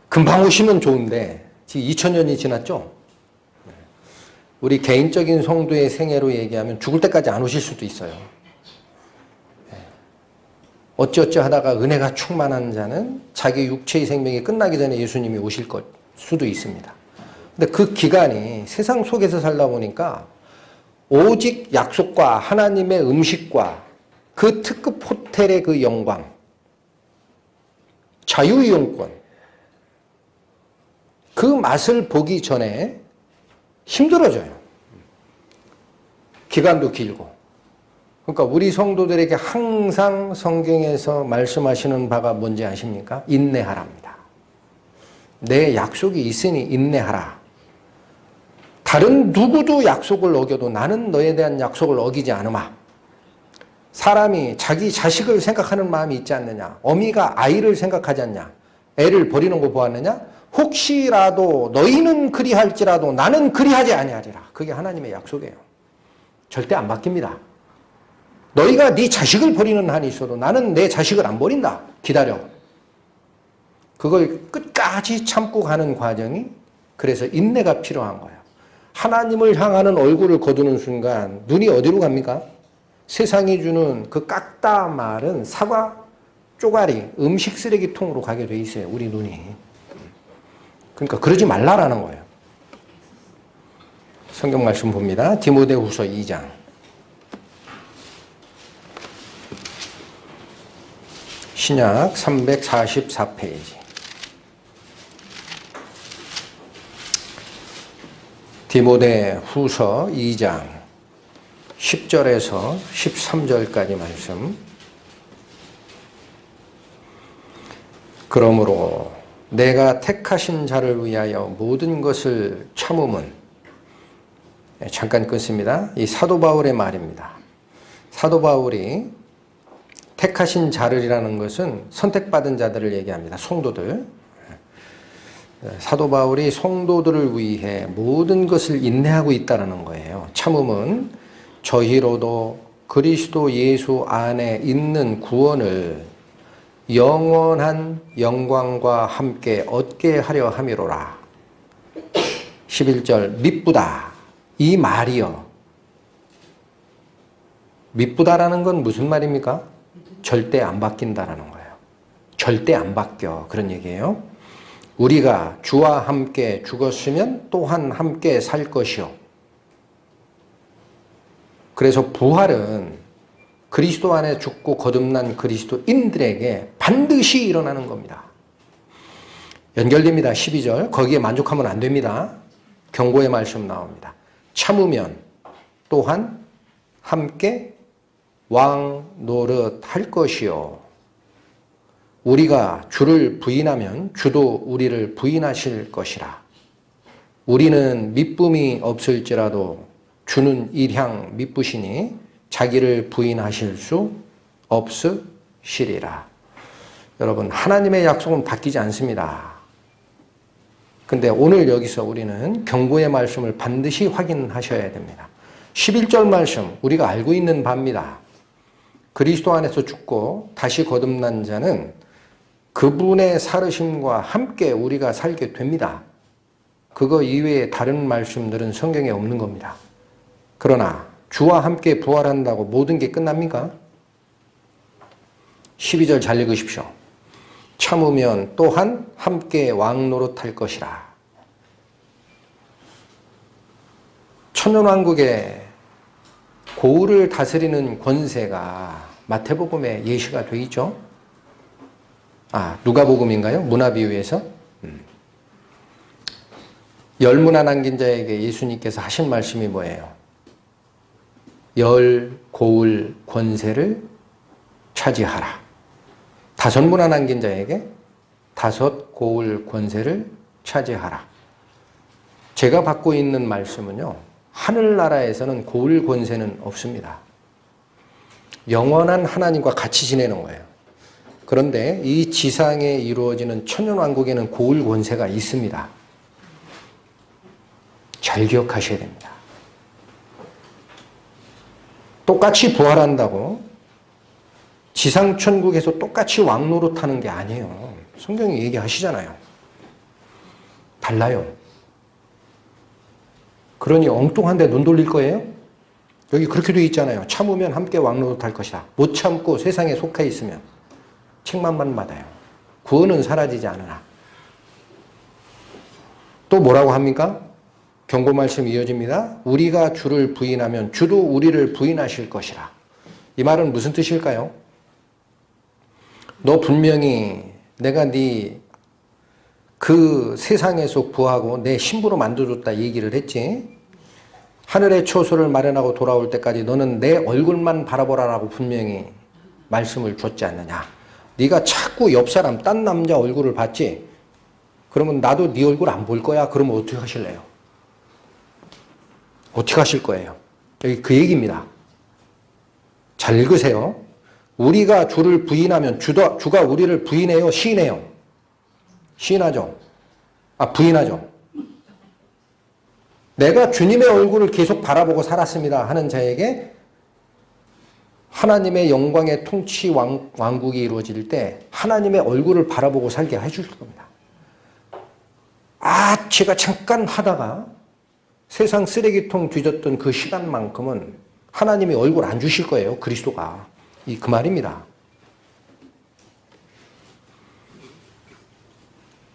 금방 오시면 좋은데 지금 2000년이 지났죠? 우리 개인적인 성도의 생애로 얘기하면 죽을 때까지 안 오실 수도 있어요. 어찌어찌 하다가 은혜가 충만한 자는 자기 육체의 생명이 끝나기 전에 예수님이 오실 수도 있습니다. 근데 그 기간이 세상 속에서 살다 보니까 오직 약속과 하나님의 음식과 그 특급 호텔의 그 영광, 자유이용권, 그 맛을 보기 전에 힘들어져요. 기간도 길고. 그러니까 우리 성도들에게 항상 성경에서 말씀하시는 바가 뭔지 아십니까? 인내하랍니다. 내 약속이 있으니 인내하라. 다른 누구도 약속을 어겨도 나는 너에 대한 약속을 어기지 않으마. 사람이 자기 자식을 생각하는 마음이 있지 않느냐? 어미가 아이를 생각하지 않냐? 애를 버리는 거 보았느냐? 혹시라도 너희는 그리할지라도 나는 그리하지 아니하리라. 그게 하나님의 약속이에요. 절대 안 바뀝니다. 너희가 네 자식을 버리는 한이 있어도 나는 내 자식을 안 버린다. 기다려. 그걸 끝까지 참고 가는 과정이 그래서 인내가 필요한 거예요. 하나님을 향하는 얼굴을 거두는 순간 눈이 어디로 갑니까? 세상이 주는 그 깎다 말은 사과 쪼가리, 음식 쓰레기통으로 가게 돼 있어요. 우리 눈이. 그러니까 그러지 말라라는 거예요. 성경 말씀 봅니다. 디모데후서 2장. 신약 344페이지. 디모데후서 2장 10절에서 13절까지 말씀. 그러므로 내가 택하신 자를 위하여 모든 것을 참음은, 잠깐 끊습니다. 이 사도 바울의 말입니다. 사도 바울이 택하신 자들이라는 것은 선택받은 자들을 얘기합니다. 성도들. 사도 바울이 성도들을 위해 모든 것을 인내하고 있다는 거예요. 참음은 저희로도 그리스도 예수 안에 있는 구원을 영원한 영광과 함께 얻게 하려 함이로라. 11절 미쁘다. 이 말이요. 미쁘다라는 건 무슨 말입니까? 절대 안 바뀐다라는 거예요. 절대 안 바뀌어. 그런 얘기예요. 우리가 주와 함께 죽었으면 또한 함께 살 것이요. 그래서 부활은 그리스도 안에 죽고 거듭난 그리스도인들에게 반드시 일어나는 겁니다. 연결됩니다. 12절. 거기에 만족하면 안 됩니다. 경고의 말씀 나옵니다. 참으면 또한 함께 왕 노릇 할 것이요. 우리가 주를 부인하면 주도 우리를 부인하실 것이라. 우리는 미쁨이 없을지라도 주는 일향 미쁘시니 자기를 부인하실 수 없으시리라. 여러분, 하나님의 약속은 바뀌지 않습니다. 근데 오늘 여기서 우리는 경고의 말씀을 반드시 확인하셔야 됩니다. 11절 말씀, 우리가 알고 있는 바입니다. 그리스도 안에서 죽고 다시 거듭난 자는 그분의 살으심과 함께 우리가 살게 됩니다. 그거 이외에 다른 말씀들은 성경에 없는 겁니다. 그러나 주와 함께 부활한다고 모든 게 끝납니까? 12절 잘 읽으십시오. 참으면 또한 함께 왕노릇할 것이라. 천년왕국의 고을을 다스리는 권세가 마태복음에 예시가 되어 있죠. 누가복음인가요? 문화비유에서. 열 문화 남긴 자에게 예수님께서 하신 말씀이 뭐예요? 열 고을 권세를 차지하라. 다섯 문화 남긴 자에게 다섯 고을 권세를 차지하라. 제가 받고 있는 말씀은요, 하늘나라에서는 고을 권세는 없습니다. 영원한 하나님과 같이 지내는 거예요. 그런데 이 지상에 이루어지는 천년왕국에는 고을 권세가 있습니다. 잘 기억하셔야 됩니다. 똑같이 부활한다고 지상천국에서 똑같이 왕노릇하는 게 아니에요. 성경이 얘기하시잖아요. 달라요. 그러니 엉뚱한데 눈 돌릴 거예요? 여기 그렇게 되어 있잖아요. 참으면 함께 왕노릇할 것이다. 못 참고 세상에 속해 있으면 책망만 받아요. 구원은 사라지지 않으나. 또 뭐라고 합니까? 경고 말씀 이어집니다. 우리가 주를 부인하면 주도 우리를 부인하실 것이라. 이 말은 무슨 뜻일까요? 너 분명히 내가 네 그 세상에서 구하고 내 신부로 만들어줬다 얘기를 했지. 하늘의 초소를 마련하고 돌아올 때까지 너는 내 얼굴만 바라보라라고 분명히 말씀을 줬지 않느냐. 네가 자꾸 옆 사람 딴 남자 얼굴을 봤지. 그러면 나도 네 얼굴 안 볼 거야. 그러면 어떻게 하실래요? 어떻게 하실 거예요? 여기 그 얘기입니다. 잘 읽으세요. 우리가 주를 부인하면 주가 우리를 부인해요? 시인해요? 시인하죠. 부인하죠. 내가 주님의 얼굴을 계속 바라보고 살았습니다 하는 자에게 하나님의 영광의 통치 왕국이 이루어질 때 하나님의 얼굴을 바라보고 살게 해줄 겁니다. 제가 잠깐 하다가 세상 쓰레기통 뒤졌던 그 시간만큼은 하나님이 얼굴 안 주실 거예요. 그리스도가. 그 말입니다.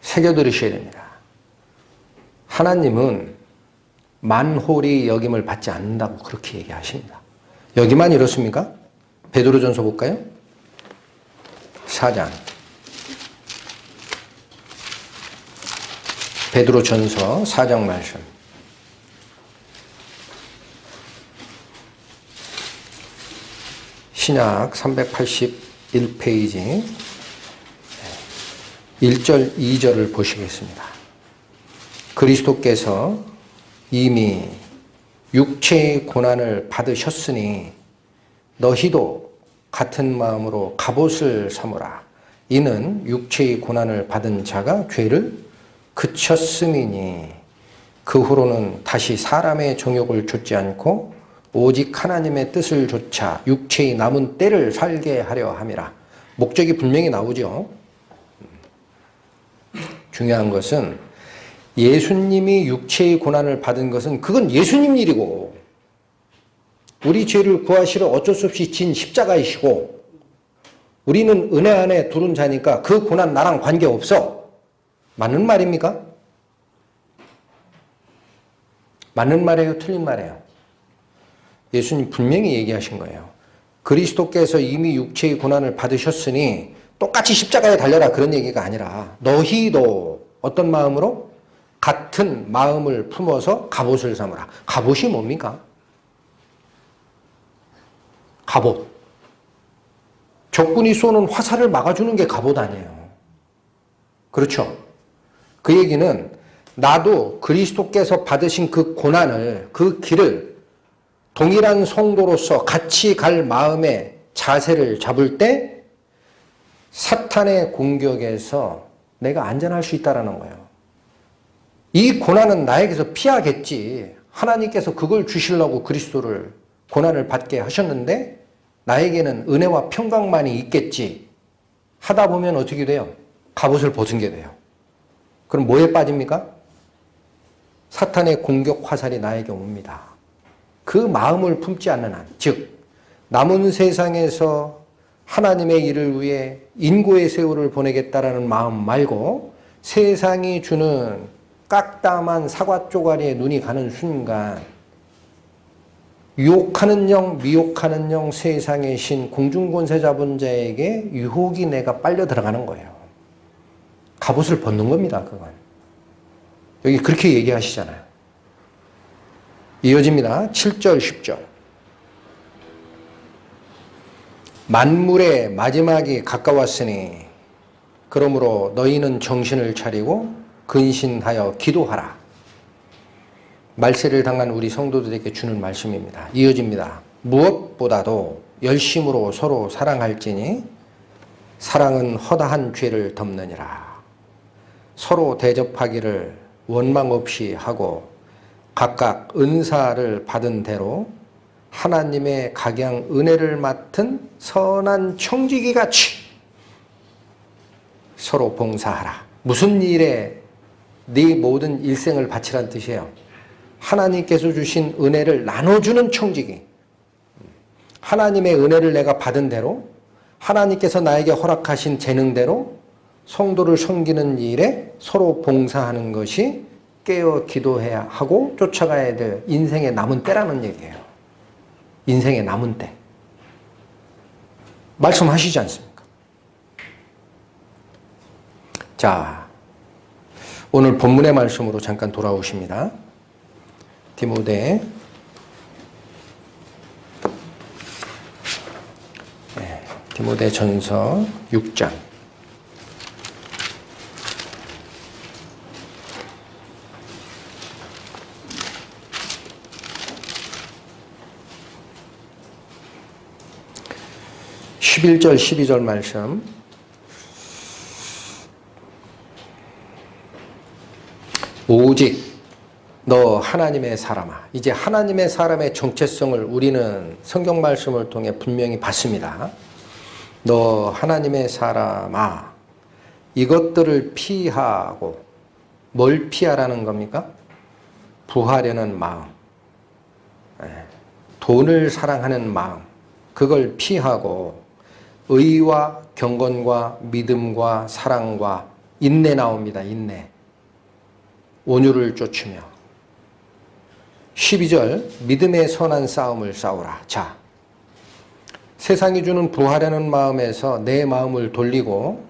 새겨 들으셔야 됩니다. 하나님은 만홀히 여김을 받지 않는다고 그렇게 얘기하십니다. 여기만 이렇습니까? 베드로전서 볼까요? 4장. 베드로전서 4장 말씀. 신약 381페이지. 1절, 2절을 보시겠습니다. 그리스도께서 이미 육체의 고난을 받으셨으니 너희도 같은 마음으로 갑옷을 삼으라. 이는 육체의 고난을 받은 자가 죄를 그쳤음이니 그 후로는 다시 사람의 정욕을 좇지 않고 오직 하나님의 뜻을 좇아 육체의 남은 때를 살게 하려 함이라. 목적이 분명히 나오죠. 중요한 것은 예수님이 육체의 고난을 받은 것은 그건 예수님 일이고 우리 죄를 구하시러 어쩔 수 없이 진 십자가이시고 우리는 은혜 안에 두른 자니까 그 고난 나랑 관계없어. 맞는 말입니까? 맞는 말이에요? 틀린 말이에요? 예수님 분명히 얘기하신 거예요. 그리스도께서 이미 육체의 고난을 받으셨으니 똑같이 십자가에 달려라 그런 얘기가 아니라 너희도 어떤 마음으로? 같은 마음을 품어서 갑옷을 삼으라. 갑옷이 뭡니까? 갑옷. 적군이 쏘는 화살을 막아주는 게 갑옷 아니에요. 그렇죠? 그 얘기는 나도 그리스도께서 받으신 그 고난을, 그 길을 동일한 성도로서 같이 갈 마음의 자세를 잡을 때 사탄의 공격에서 내가 안전할 수 있다는 거예요. 이 고난은 나에게서 피하겠지. 하나님께서 그걸 주시려고 그리스도를 고난을 받게 하셨는데 나에게는 은혜와 평강만이 있겠지. 하다 보면 어떻게 돼요? 갑옷을 벗은 게 돼요. 그럼 뭐에 빠집니까? 사탄의 공격 화살이 나에게 옵니다. 그 마음을 품지 않는 한, 즉 남은 세상에서 하나님의 일을 위해 인고의 세월을 보내겠다라는 마음 말고 세상이 주는 깍담한 사과 쪼가리에 눈이 가는 순간 유혹하는 영, 미혹하는 영, 세상의 신, 공중권세 잡은 자에게 유혹이 내가 빨려 들어가는 거예요. 갑옷을 벗는 겁니다. 그건. 여기 그렇게 얘기하시잖아요. 이어집니다. 7절, 10절. 만물의 마지막이 가까웠으니 그러므로 너희는 정신을 차리고 근신하여 기도하라. 말세를 당한 우리 성도들에게 주는 말씀입니다. 이어집니다. 무엇보다도 열심으로 서로 사랑할지니 사랑은 허다한 죄를 덮느니라. 서로 대접하기를 원망 없이 하고 각각 은사를 받은 대로 하나님의 각양 은혜를 맡은 선한 청지기같이 서로 봉사하라. 무슨 일에 네 모든 일생을 바치란 뜻이에요. 하나님께서 주신 은혜를 나눠주는 청지기. 하나님의 은혜를 내가 받은 대로 하나님께서 나에게 허락하신 재능대로 성도를 섬기는 일에 서로 봉사하는 것이 깨어 기도해야 하고 쫓아가야 될 인생의 남은 때라는 얘기예요. 인생의 남은 때. 말씀하시지 않습니까? 자, 오늘 본문의 말씀으로 잠깐 돌아오십니다. 디모데 6장 11절 12절 말씀. 오직 너 하나님의 사람아. 이제 하나님의 사람의 정체성을 우리는 성경 말씀을 통해 분명히 봤습니다. 너 하나님의 사람아. 이것들을 피하고, 뭘 피하라는 겁니까? 부하려는 마음, 돈을 사랑하는 마음, 그걸 피하고 의와 경건과 믿음과 사랑과 인내 나옵니다. 인내. 온유를 쫓으며. 12절 믿음의 선한 싸움을 싸우라. 자, 세상이 주는 부하려는 마음에서 내 마음을 돌리고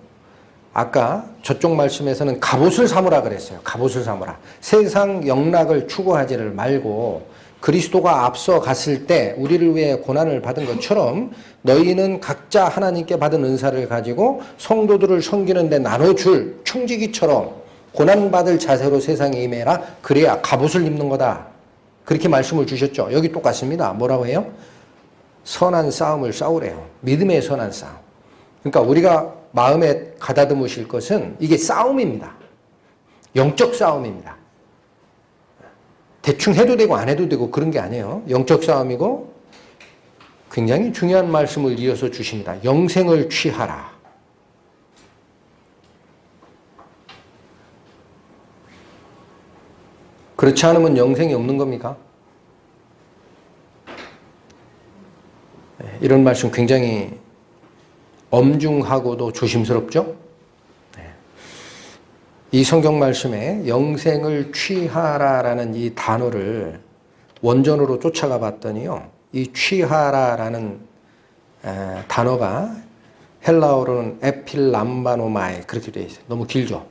아까 저쪽 말씀에서는 갑옷을 삼으라 그랬어요. 갑옷을 삼으라. 세상 영락을 추구하지를 말고 그리스도가 앞서 갔을 때 우리를 위해 고난을 받은 것처럼 너희는 각자 하나님께 받은 은사를 가지고 성도들을 섬기는 데 나눠줄 청지기처럼 고난받을 자세로 세상에 임해라. 그래야 갑옷을 입는 거다. 그렇게 말씀을 주셨죠. 여기 똑같습니다. 뭐라고 해요? 선한 싸움을 싸우래요. 믿음의 선한 싸움. 그러니까 우리가 마음에 가다듬으실 것은 이게 싸움입니다. 영적 싸움입니다. 대충 해도 되고 안 해도 되고 그런 게 아니에요. 영적 싸움이고 굉장히 중요한 말씀을 이어서 주십니다. 영생을 취하라. 그렇지 않으면 영생이 없는 겁니까? 이런 말씀 굉장히 엄중하고도 조심스럽죠? 이 성경 말씀에 영생을 취하라라는 이 단어를 원전으로 쫓아가 봤더니요. 이 취하라라는 단어가 헬라어로는 에필람바노마이 그렇게 되어 있어요. 너무 길죠?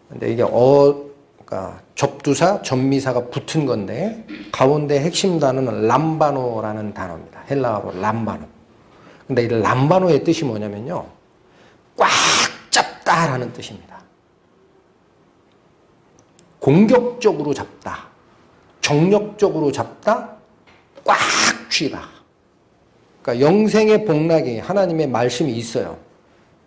근데 이게 그러니까 접두사, 전미사가 붙은 건데 가운데 핵심 단어는 람바노라는 단어입니다. 헬라어로 람바노. 근데 이 람바노의 뜻이 뭐냐면요. 꽉 잡다라는 뜻입니다. 공격적으로 잡다, 정력적으로 잡다, 꽉 쥐다. 그러니까 영생의 복락이 하나님의 말씀이 있어요.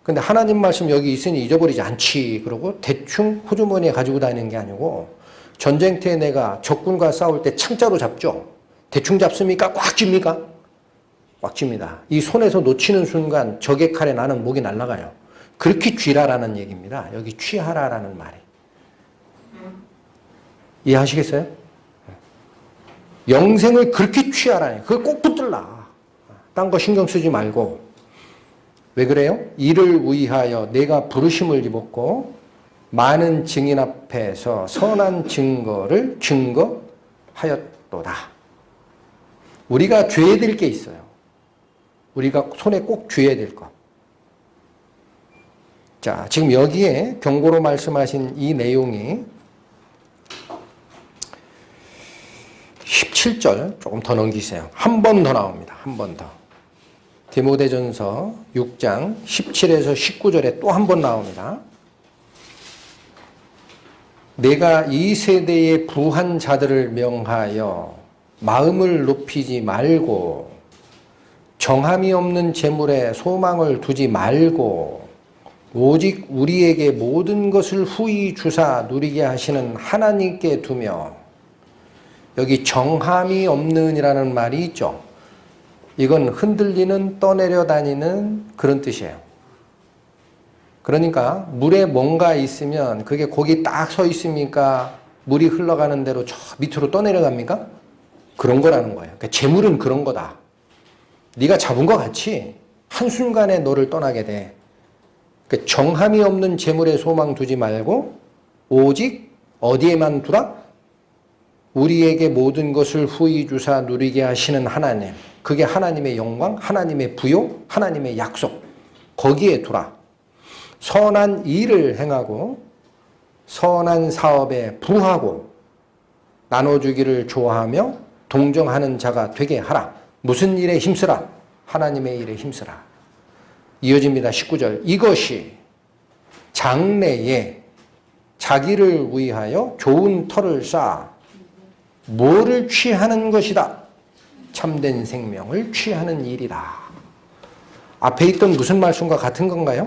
근데 하나님 말씀 여기 있으니 잊어버리지 않지. 그러고 대충 호주머니에 가지고 다니는 게 아니고 전쟁터에 내가 적군과 싸울 때 창자로 잡죠. 대충 잡습니까? 꽉 쥡니까? 꽉 쥡니다. 이 손에서 놓치는 순간 적의 칼에 나는 목이 날아가요. 그렇게 쥐라라는 얘기입니다. 여기 취하라라는 말이. 이해하시겠어요? 영생을 그렇게 취하라니. 그걸 꼭 붙들라. 딴 거 신경 쓰지 말고. 왜 그래요? 이를 위하여 내가 부르심을 입었고 많은 증인 앞에서 선한 증거를 증거하였도다. 우리가 죄야 될 게 있어요. 우리가 손에 꼭 쥐어야 될 것. 자, 지금 여기에 경고로 말씀하신 이 내용이 17절 조금 더 넘기세요. 한 번 더 나옵니다. 한 번 더. 디모데전서 6장 17에서 19절에 또 한 번 나옵니다. 내가 이 세대의 부한 자들을 명하여 마음을 높이지 말고 정함이 없는 재물에 소망을 두지 말고 오직 우리에게 모든 것을 후히 주사 누리게 하시는 하나님께 두며 여기 정함이 없는이라는 말이 있죠. 이건 흔들리는 떠내려 다니는 그런 뜻이에요. 그러니까 물에 뭔가 있으면 그게 거기 딱 서 있습니까? 물이 흘러가는 대로 저 밑으로 떠내려갑니까? 그런 거라는 거예요. 그러니까 재물은 그런 거다. 네가 잡은 것 같이 한순간에 너를 떠나게 돼. 그러니까 정함이 없는 재물에 소망 두지 말고 오직 어디에만 두라? 우리에게 모든 것을 후히 주사 누리게 하시는 하나님. 그게 하나님의 영광, 하나님의 부요, 하나님의 약속. 거기에 두라. 선한 일을 행하고 선한 사업에 부하고 나눠주기를 좋아하며 동정하는 자가 되게 하라. 무슨 일에 힘쓰라? 하나님의 일에 힘쓰라. 이어집니다. 19절. 이것이 장래에 자기를 위하여 좋은 터를 쌓아 뭐를 취하는 것이다? 참된 생명을 취하는 일이다. 앞에 있던 무슨 말씀과 같은 건가요?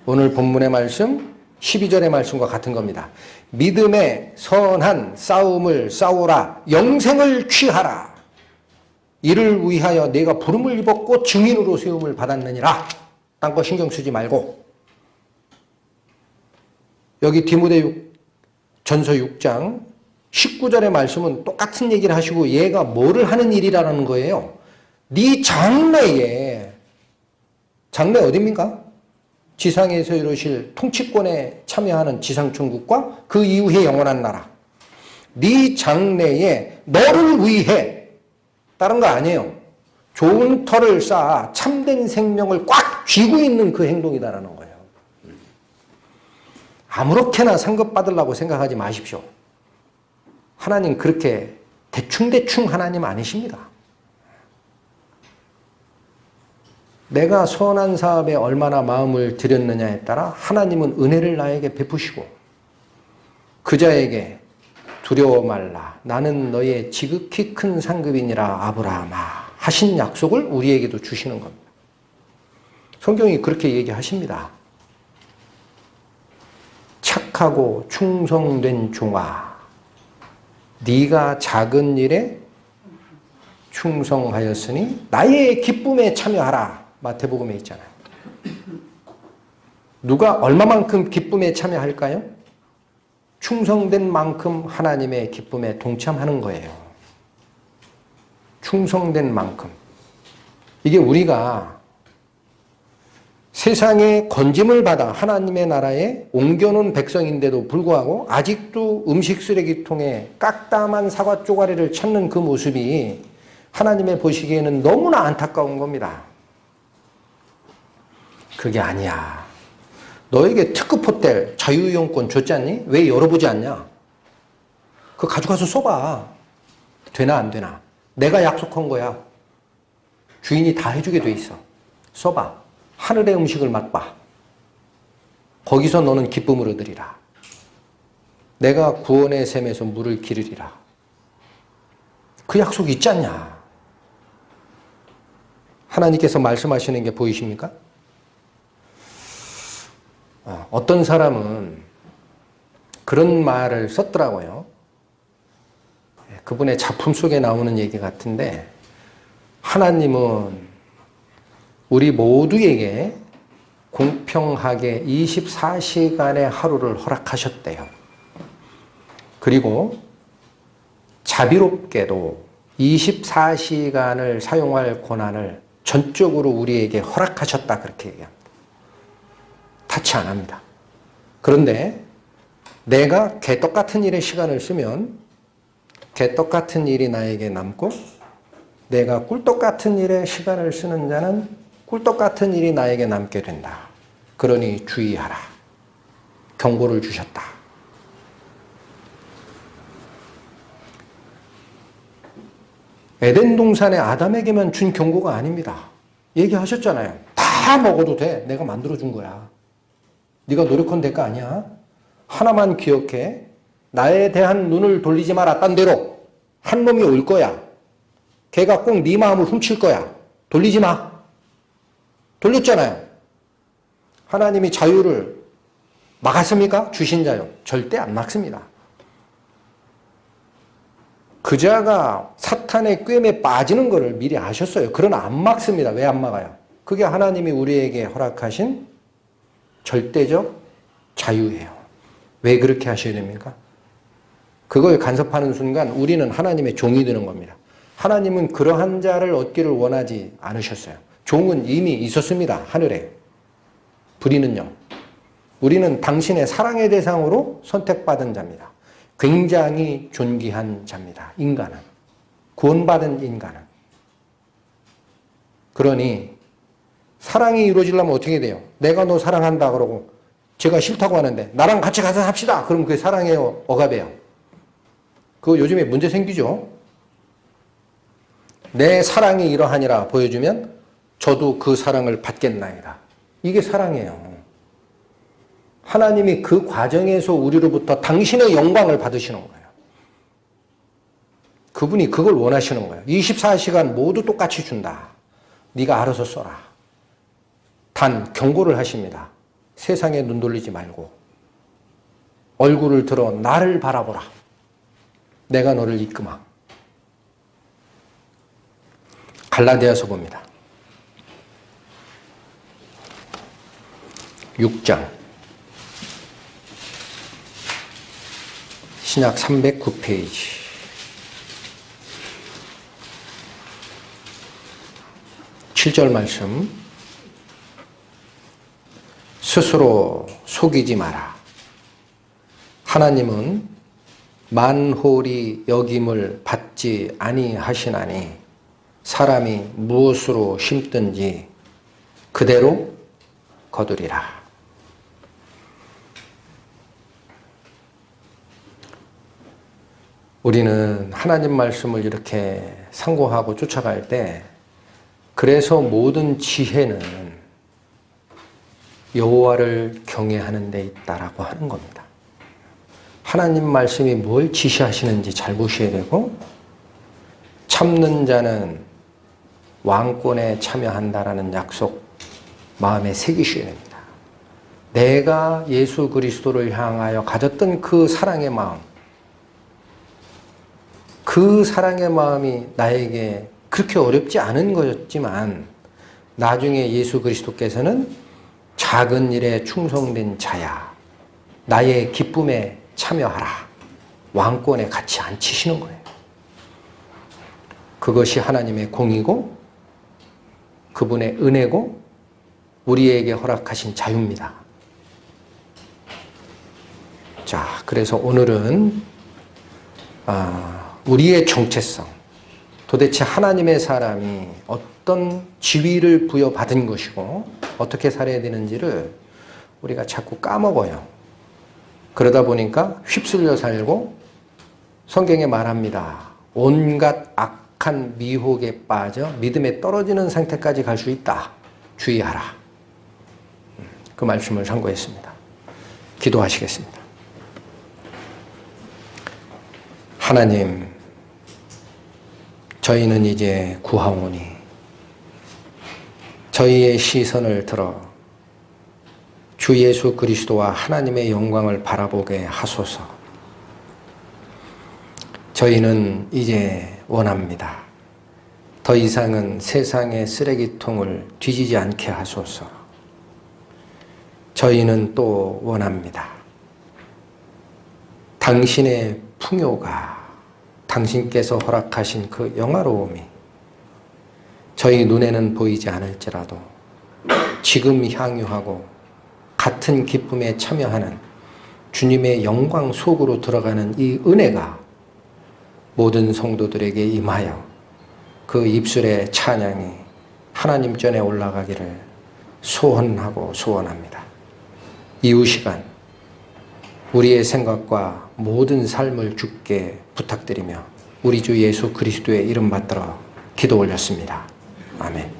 오늘 본문의 말씀 12절의 말씀과 같은 겁니다. 믿음의 선한 싸움을 싸우라. 영생을 취하라. 이를 위하여 내가 부름을 입었고 증인으로 세움을 받았느니라. 딴 거 신경 쓰지 말고. 여기 디모데 전서 6장 19절의 말씀은 똑같은 얘기를 하시고 얘가 뭐를 하는 일이라는 거예요. 네 장래에, 장래 어디입니까? 지상에서 이루실 통치권에 참여하는 지상천국과 그 이후에 영원한 나라. 네 장래에 너를 위해, 다른 거 아니에요. 좋은 터를 쌓아 참된 생명을 꽉 쥐고 있는 그 행동이다라는 거예요. 아무렇게나 상급 받으려고 생각하지 마십시오. 하나님 그렇게 대충대충 하나님 아니십니다. 내가 선한 사업에 얼마나 마음을 들였느냐에 따라 하나님은 은혜를 나에게 베푸시고 그 자에게 두려워 말라. 나는 너의 지극히 큰 상급이니라 아브라함아 하신 약속을 우리에게도 주시는 겁니다. 성경이 그렇게 얘기하십니다. 착하고 충성된 종아, 네가 작은 일에 충성하였으니 나의 기쁨에 참여하라. 마태복음에 있잖아요. 누가 얼마만큼 기쁨에 참여할까요? 충성된 만큼 하나님의 기쁨에 동참하는 거예요. 충성된 만큼. 이게 우리가 세상에 건짐을 받아 하나님의 나라에 옮겨놓은 백성인데도 불구하고 아직도 음식 쓰레기통에 깍담한 사과 쪼가리를 찾는 그 모습이 하나님의 보시기에는 너무나 안타까운 겁니다. 그게 아니야. 너에게 특급 호텔 자유이용권 줬지 않니? 왜 열어보지 않냐? 그거 가져가서 써봐. 되나 안 되나? 내가 약속한 거야. 주인이 다 해주게 돼 있어. 써봐. 하늘의 음식을 맛봐. 거기서 너는 기쁨을 얻으리라. 내가 구원의 샘에서 물을 기르리라. 그 약속이 있지 않냐? 하나님께서 말씀하시는 게 보이십니까? 어떤 사람은 그런 말을 썼더라고요. 그분의 작품 속에 나오는 얘기 같은데 하나님은 우리 모두에게 공평하게 24시간의 하루를 허락하셨대요. 그리고 자비롭게도 24시간을 사용할 권한을 전적으로 우리에게 허락하셨다. 그렇게 얘기합니다. 타치 안 합니다. 그런데 내가 개떡 같은 일에 시간을 쓰면 개떡 같은 일이 나에게 남고 내가 꿀떡 같은 일에 시간을 쓰는 자는 꿀떡 같은 일이 나에게 남게 된다. 그러니 주의하라. 경고를 주셨다. 에덴 동산의 아담에게만 준 경고가 아닙니다. 얘기하셨잖아요. 다 먹어도 돼. 내가 만들어준 거야. 네가 노력한 대가 아니야. 하나만 기억해. 나에 대한 눈을 돌리지 마라. 딴 데로. 한 놈이 올 거야. 걔가 꼭 네 마음을 훔칠 거야. 돌리지 마. 돌렸잖아요. 하나님이 자유를 막았습니까? 주신 자유. 절대 안 막습니다. 그 자가 사탄의 꿰매 빠지는 것을 미리 아셨어요. 그러나 안 막습니다. 왜 안 막아요? 그게 하나님이 우리에게 허락하신 절대적 자유예요. 왜 그렇게 하셔야 됩니까? 그걸 간섭하는 순간 우리는 하나님의 종이 되는 겁니다. 하나님은 그러한 자를 얻기를 원하지 않으셨어요. 종은 이미 있었습니다. 하늘에. 불의는요. 우리는 당신의 사랑의 대상으로 선택받은 자입니다. 굉장히 존귀한 자입니다. 인간은. 구원받은 인간은. 그러니 사랑이 이루어지려면 어떻게 돼요? 내가 너 사랑한다 그러고 제가 싫다고 하는데 나랑 같이 가서 삽시다. 그럼 그게 사랑이에요? 억압이에요? 그거 요즘에 문제 생기죠? 내 사랑이 이러하니라 보여주면 저도 그 사랑을 받겠나이다. 이게 사랑이에요. 하나님이 그 과정에서 우리로부터 당신의 영광을 받으시는 거예요. 그분이 그걸 원하시는 거예요. 24시간 모두 똑같이 준다. 네가 알아서 써라. 단 경고를 하십니다. 세상에 눈 돌리지 말고 얼굴을 들어 나를 바라보라. 내가 너를 이끄마. 갈라디아서 봅니다. 6장 신약 309페이지 7절 말씀. 스스로 속이지 마라. 하나님은 만홀이 여김을 받지 아니하시나니 사람이 무엇으로 심든지 그대로 거두리라. 우리는 하나님 말씀을 이렇게 상고하고 쫓아갈 때 그래서 모든 지혜는 여호와를 경외하는 데 있다라고 하는 겁니다. 하나님 말씀이 뭘 지시하시는지 잘 보셔야 되고 참는 자는 왕권에 참여한다라는 약속 마음에 새기셔야 됩니다. 내가 예수 그리스도를 향하여 가졌던 그 사랑의 마음, 그 사랑의 마음이 나에게 그렇게 어렵지 않은 거였지만 나중에 예수 그리스도께서는 작은 일에 충성된 자야, 나의 기쁨에 참여하라, 왕권에 같이 앉히시는 거예요. 그것이 하나님의 공이고 그분의 은혜고 우리에게 허락하신 자유입니다. 자, 그래서 오늘은 우리의 정체성, 도대체 하나님의 사람이 어떤 지위를 부여받은 것이고 어떻게 살아야 되는지를 우리가 자꾸 까먹어요. 그러다 보니까 휩쓸려 살고 성경에 말합니다. 온갖 악한 미혹에 빠져 믿음에 떨어지는 상태까지 갈 수 있다. 주의하라. 그 말씀을 상고했습니다. 기도하시겠습니다. 하나님, 저희는 이제 구하오니 저희의 시선을 들어 주 예수 그리스도와 하나님의 영광을 바라보게 하소서. 저희는 이제 원합니다. 더 이상은 세상의 쓰레기통을 뒤지지 않게 하소서. 저희는 또 원합니다. 당신의 풍요가, 당신께서 허락하신 그 영화로움이 저희 눈에는 보이지 않을지라도 지금 향유하고 같은 기쁨에 참여하는 주님의 영광 속으로 들어가는 이 은혜가 모든 성도들에게 임하여 그 입술의 찬양이 하나님 전에 올라가기를 소원하고 소원합니다. 이후 시간 우리의 생각과 모든 삶을 주께 부탁드리며 우리 주 예수 그리스도의 이름 받들어 기도 올렸습니다. 아멘.